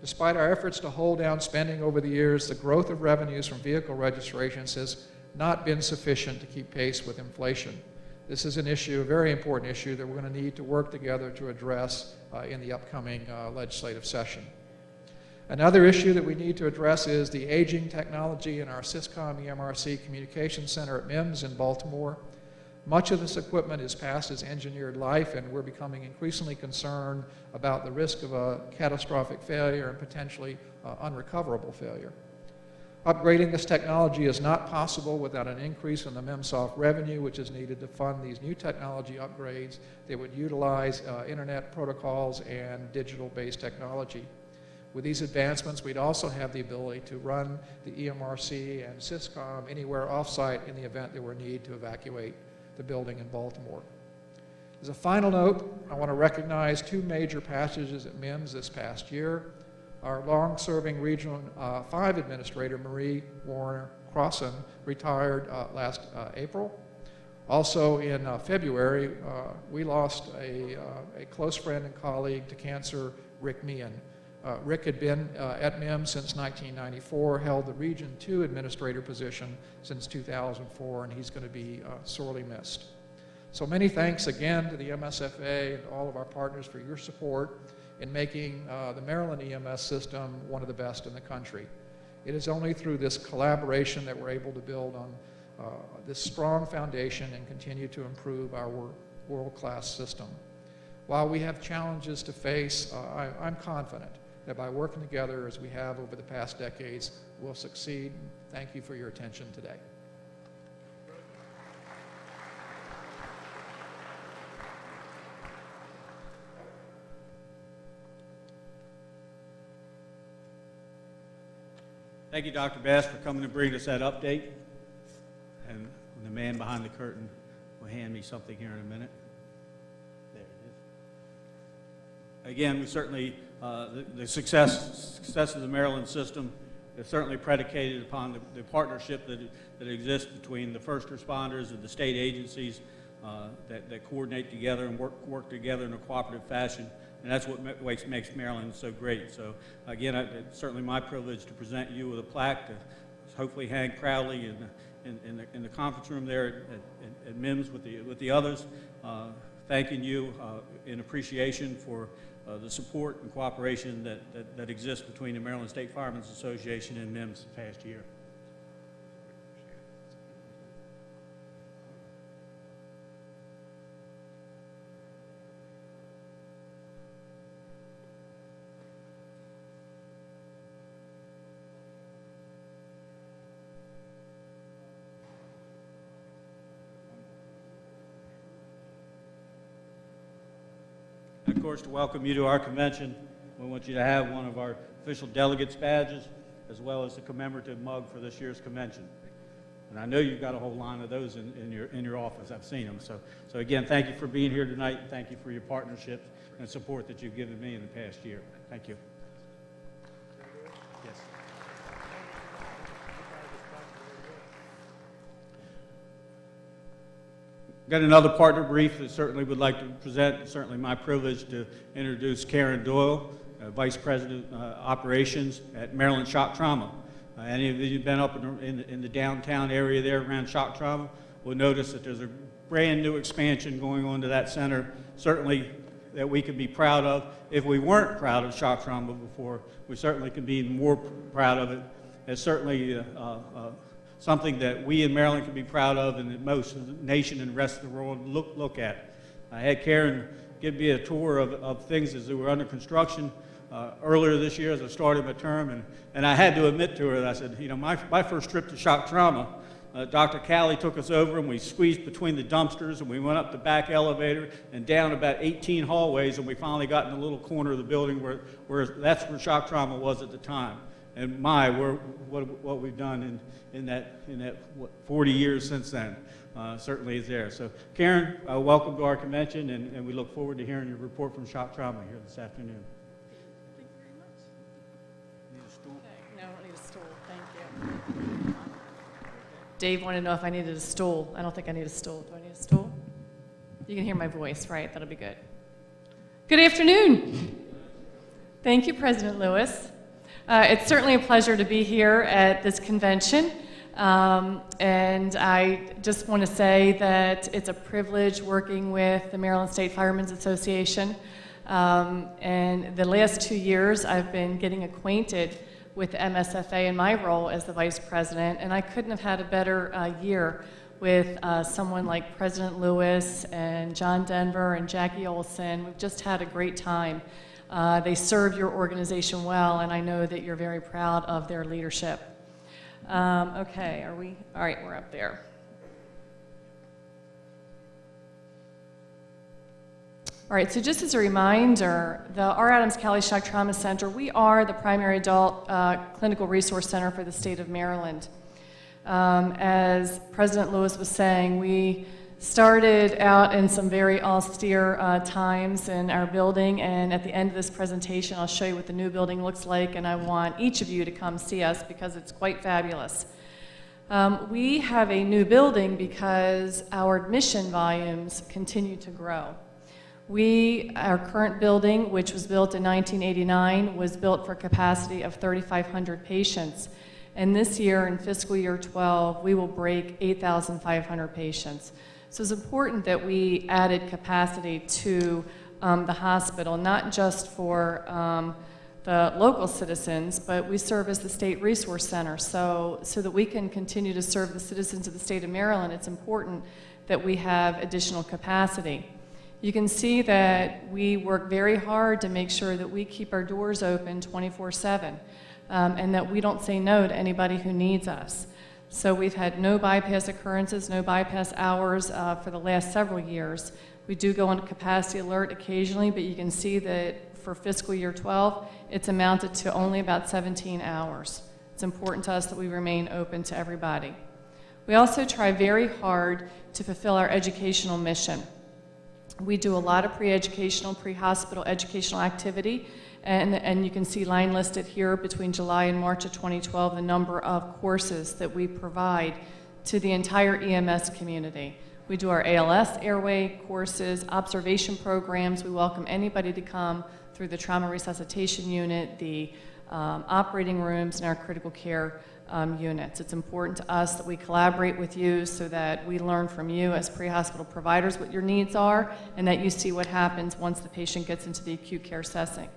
L: Despite our efforts to hold down spending over the years, the growth of revenues from vehicle registrations has not been sufficient to keep pace with inflation. This is an issue, a very important issue, that we're going to need to work together to address in the upcoming legislative session. Another issue that we need to address is the aging technology in our SysCom EMRC Communication Center at MIMS in Baltimore. Much of this equipment is past its engineered life, and we're becoming increasingly concerned about the risk of a catastrophic failure and potentially unrecoverable failure. Upgrading this technology is not possible without an increase in the MMSOF revenue, which is needed to fund these new technology upgrades that would utilize internet protocols and digital-based technology. With these advancements, we'd also have the ability to run the EMRC and SysCom anywhere off-site in the event there were need to evacuate the building in Baltimore. As a final note, I want to recognize two major passages at MIMS this past year. Our long-serving Regional 5 Administrator, Marie Warner Crossan, retired last April. Also in February, we lost a close friend and colleague to cancer, Rick Meehan. Rick had been at MIMS since 1994, held the Region 2 Administrator position since 2004, and he's going to be sorely missed. So many thanks again to the MSFA and all of our partners for your support in making the Maryland EMS system one of the best in the country. It is only through this collaboration that we're able to build on this strong foundation and continue to improve our world-class system. While we have challenges to face, I'm confident that by working together as we have over the past decades, we'll succeed. Thank you for your attention today.
A: Thank you, Dr. Bass, for coming to bring us that update. And the man behind the curtain will hand me something here in a minute. There it is. Again, we certainly, the success of the Maryland system is certainly predicated upon the partnership that exists between the first responders and the state agencies that coordinate together and work together in a cooperative fashion. And that's what makes Maryland so great. So again, it's certainly my privilege to present you with a plaque to hopefully hang proudly in the conference room there at MIMS with the others, thanking you in appreciation for the support and cooperation that exists between the Maryland State Firemen's Association and MIMS the past year. Of course, to welcome you to our convention, we want you to have one of our official delegates badges, as well as the commemorative mug for this year's convention. And I know you've got a whole line of those in your office. I've seen them. So again, thank you for being here tonight, and thank you for your partnership and support that you've given me in the past year. Thank you. Yes. Got another partner brief that certainly would like to present. It's certainly my privilege to introduce Karen Doyle, Vice President Operations at Maryland Shock Trauma. Any of you who've been up in the downtown area there around Shock Trauma will notice that there's a brand new expansion going on to that center, certainly that we could be proud of. If we weren't proud of Shock Trauma before, we certainly can be even more proud of it. It's certainly something that we in Maryland can be proud of and that most of the nation and the rest of the world look at. I had Karen give me a tour of things as they were under construction. earlier this year as I started my term, and I had to admit to her that I said, you know, my first trip to shock trauma, Dr. Callie took us over and we squeezed between the dumpsters and we went up the back elevator and down about 18 hallways, and we finally got in a little corner of the building where that's where shock trauma was at the time. And what we've done in that 40 years since then certainly is there. So Karen, welcome to our convention, and we look forward to hearing your report from shock trauma here this afternoon.
M: Thank you very much. Need a stool? Okay. No, I don't need a stool. Thank you. Dave wanted to know if I needed a stool. I don't think I need a stool. Do I need a stool? You can hear my voice, right? That'll be good. Good afternoon. Thank you, President Lewis. It's certainly a pleasure to be here at this convention. And I just want to say that it's a privilege working with the Maryland State Firemen's Association. And the last 2 years, I've been getting acquainted with MSFA in my role as the Vice President, and I couldn't have had a better year with someone like President Lewis and John Denver and Jackie Olson. We've just had a great time. They serve your organization well, and I know that you're very proud of their leadership. Okay, are we? All right, we're up there. All right, so just as a reminder, the R. Adams Cali Shock Trauma Center, we are the primary adult clinical resource center for the state of Maryland. As President Lewis was saying, we started out in some very austere times in our building, and at the end of this presentation, I'll show you what the new building looks like, and I want each of you to come see us because it's quite fabulous. We have a new building because our admission volumes continue to grow. Our current building, which was built in 1989, was built for a capacity of 3,500 patients. And this year, in fiscal year 12, we will break 8,500 patients. So it's important that we added capacity to the hospital, not just for the local citizens, but we serve as the state resource center. So that we can continue to serve the citizens of the state of Maryland, it's important that we have additional capacity. You can see that we work very hard to make sure that we keep our doors open 24/7 and that we don't say no to anybody who needs us. So we've had no bypass occurrences, no bypass hours for the last several years. We do go into capacity alert occasionally, but you can see that for fiscal year 12, it's amounted to only about 17 hours. It's important to us that we remain open to everybody. We also try very hard to fulfill our educational mission. We do a lot of pre-educational, pre-hospital educational activity, and you can see line listed here between July and March of 2012 the number of courses that we provide to the entire EMS community. We do our ALS airway courses, observation programs. We welcome anybody to come through the trauma resuscitation unit, the operating rooms, and our critical care units. It's important to us that we collaborate with you so that we learn from you as pre-hospital providers what your needs are, and that you see what happens once the patient gets into the acute care setting.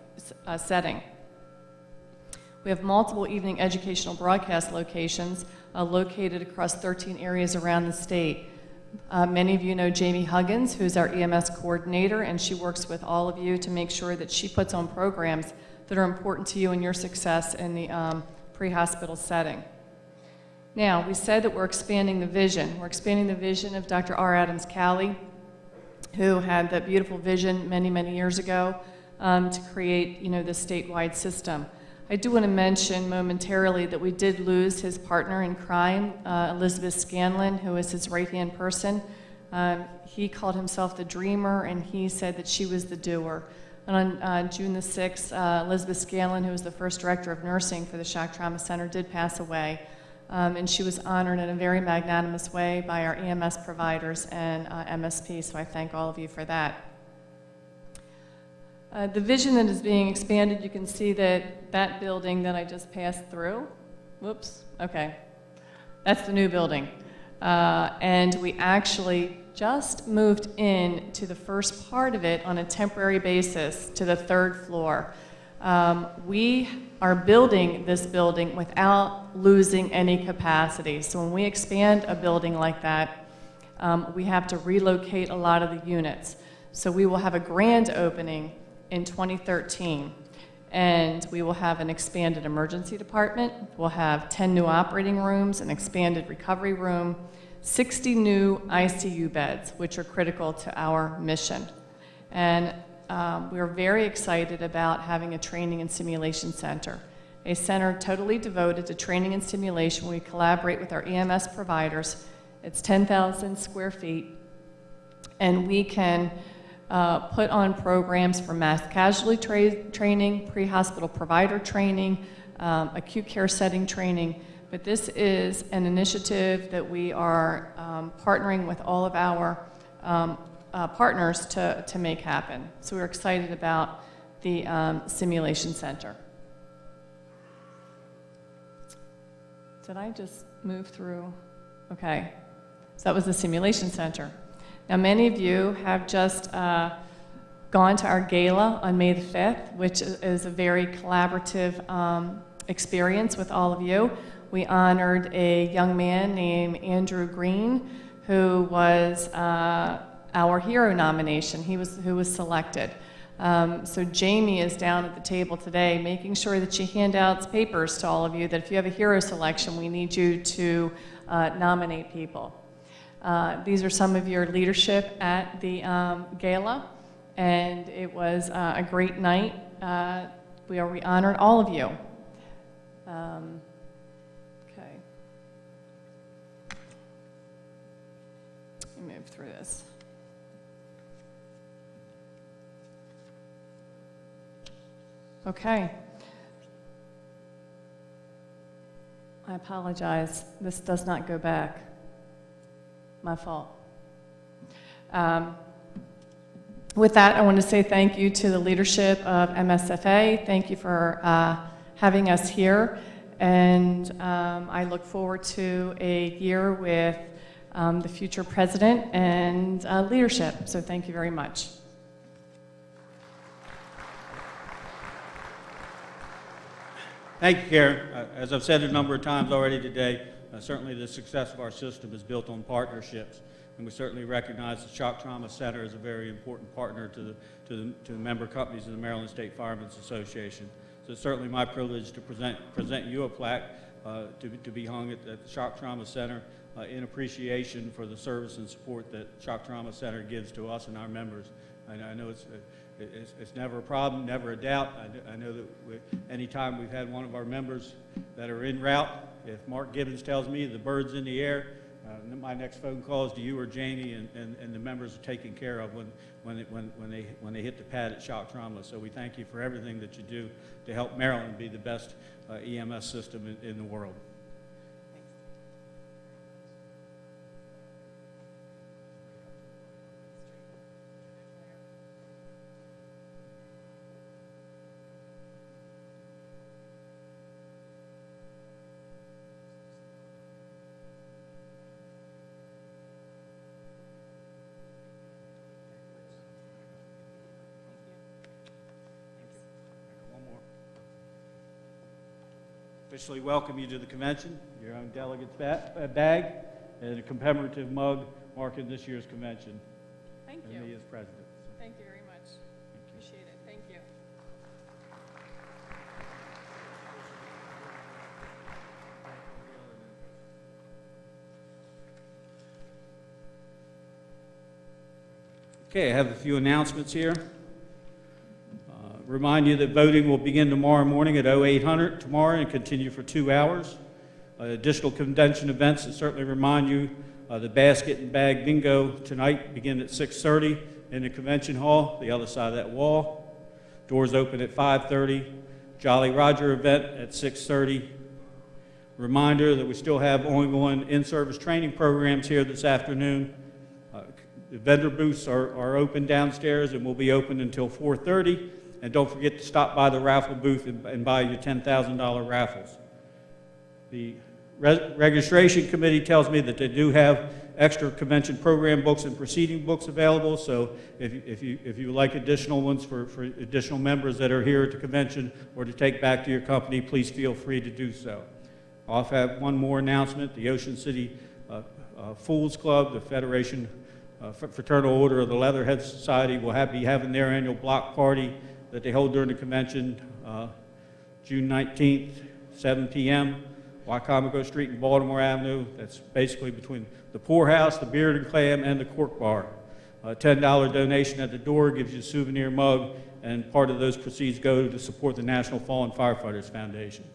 M: We have multiple evening educational broadcast locations located across 13 areas around the state. Many of you know Jamie Huggins, who's our EMS coordinator, and she works with all of you to make sure that she puts on programs that are important to you and your success in the pre-hospital setting. Now, we said that we're expanding the vision. We're expanding the vision of Dr. R. Adams Cali, who had that beautiful vision many, many years ago to create, this statewide system. I do want to mention momentarily that we did lose his partner in crime, Elizabeth Scanlon, who was his right-hand person. He called himself the dreamer, and he said that she was the doer. And on June the 6th, Elizabeth Scanlon, who was the first director of nursing for the Shock Trauma Center, did pass away. And she was honored in a very magnanimous way by our EMS providers and MSP, so I thank all of you for that. The vision that is being expanded, you can see that building that I just passed through, whoops, okay, that's the new building. And we actually just moved in to the first part of it on a temporary basis to the 3rd floor. We are building this building without losing any capacity. So when we expand a building like that, we have to relocate a lot of the units. So we will have a grand opening in 2013. And we will have an expanded emergency department. We'll have 10 new operating rooms, an expanded recovery room, 60 new ICU beds, which are critical to our mission. And we're very excited about having a training and simulation center, a center totally devoted to training and simulation. We collaborate with our EMS providers. It's 10,000 square feet, and we can put on programs for mass casualty training, pre-hospital provider training, acute care setting training. But this is an initiative that we are partnering with all of our partners to make happen. So we're excited about the simulation center. Did I just move through? Okay. So that was the simulation center. Now, many of you have just gone to our gala on May the 5th, which is a very collaborative experience with all of you. We honored a young man named Andrew Green, who was our hero nomination. Who was selected. So Jamie is down at the table today making sure that she hand out papers to all of you that if you have a hero selection, we need you to nominate people. These are some of your leadership at the gala, and it was a great night. We honored all of you. Okay. Let me move through this. Okay. I apologize. This does not go back. My fault. With that, I want to say thank you to the leadership of MSFA. Thank you for having us here. And I look forward to a year with the future president and leadership. So thank you very much.
A: Thank you, Karen. As I've said a number of times already today, certainly the success of our system is built on partnerships, and we certainly recognize the Shock Trauma Center is a very important partner to the member companies of the Maryland State Firemen's Association. So it's certainly my privilege to present you a plaque to be hung at the Shock Trauma Center in appreciation for the service and support that Shock Trauma Center gives to us and our members. I know it's never a problem, never a doubt. I know that anytime we've had one of our members that are en route, if Mark Gibbons tells me the bird's in the air, my next phone call is to you or Jamie, and the members are taken care of when they hit the pad at Shock Trauma. So we thank you for everything that you do to help Maryland be the best EMS system in the world. Officially welcome you to the convention, your own delegate's bag, and a commemorative mug marking this year's convention.
M: Thank you.
A: And me as president.
M: Thank you very much. Appreciate it. Thank you.
A: Okay, I have a few announcements here. Remind you that voting will begin tomorrow morning at 0800 tomorrow and continue for 2 hours. Additional convention events that certainly remind you the basket and bag bingo tonight begin at 6:30 in the convention hall, the other side of that wall. Doors open at 5:30. Jolly Roger event at 6:30. Reminder that we still have ongoing in-service training programs here this afternoon. The vendor booths are open downstairs and will be open until 4:30. And don't forget to stop by the raffle booth and buy your $10,000 raffles. The registration committee tells me that they do have extra convention program books and proceeding books available. So if you would like additional ones for additional members that are here at the convention or to take back to your company, please feel free to do so. I'll have one more announcement. The Ocean City Fools Club, the Federation Fraternal Order of the Leatherhead Society, will be having their annual block party that they hold during the convention, June 19th, 7 p.m., Wycomico Street and Baltimore Avenue. That's basically between the Poorhouse, the Beard and Clam, and the Cork Bar. A $10 donation at the door gives you a souvenir mug, and part of those proceeds go to support the National Fallen Firefighters Foundation.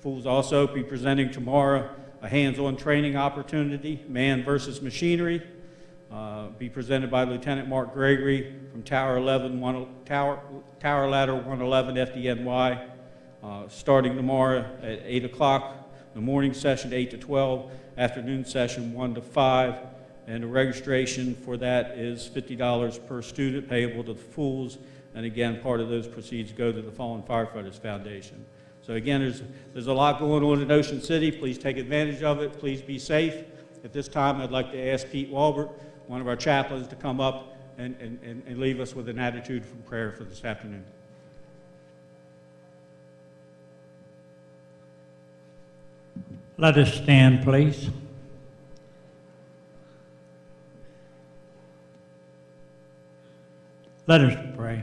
A: Fools also be presenting tomorrow a hands-on training opportunity, Man versus Machinery, be presented by Lieutenant Mark Gregory from Tower Ladder 111 FDNY, starting tomorrow at 8 o'clock, the morning session 8 to 12, afternoon session 1 to 5, and the registration for that is $50 per student payable to the Fools, and again, part of those proceeds go to the Fallen Firefighters Foundation. So again, there's a lot going on in Ocean City. Please take advantage of it. Please be safe. At this time, I'd like to ask Pete Walbert, one of our chaplains, to come up and leave us with an attitude from prayer for this afternoon.
N: Let us stand, please. Let us pray.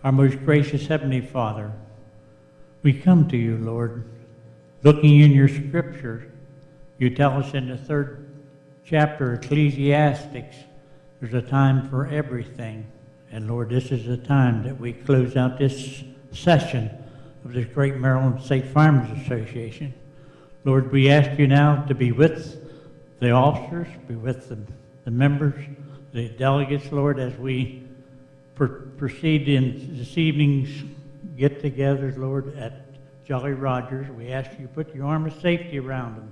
N: Our most gracious Heavenly Father, we come to you, Lord, looking in your scripture. You tell us in the 3rd chapter, Ecclesiastics, there's a time for everything. And Lord, this is the time that we close out this session of this great Maryland State Farmers Association. Lord, we ask you now to be with the officers, be with the members, the delegates, Lord, as we proceed in this evening's get-togethers, Lord, at Jolly Rogers. We ask you to put your arm of safety around them.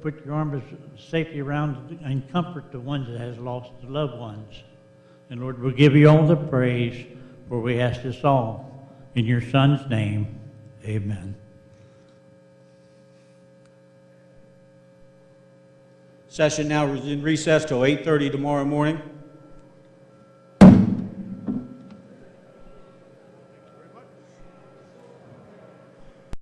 N: Put your arm of safety around and comfort the ones that has lost the loved ones. And Lord, we'll give you all the praise, for we ask this all in your Son's name. Amen.
A: Session now is in recess till 8:30 tomorrow morning.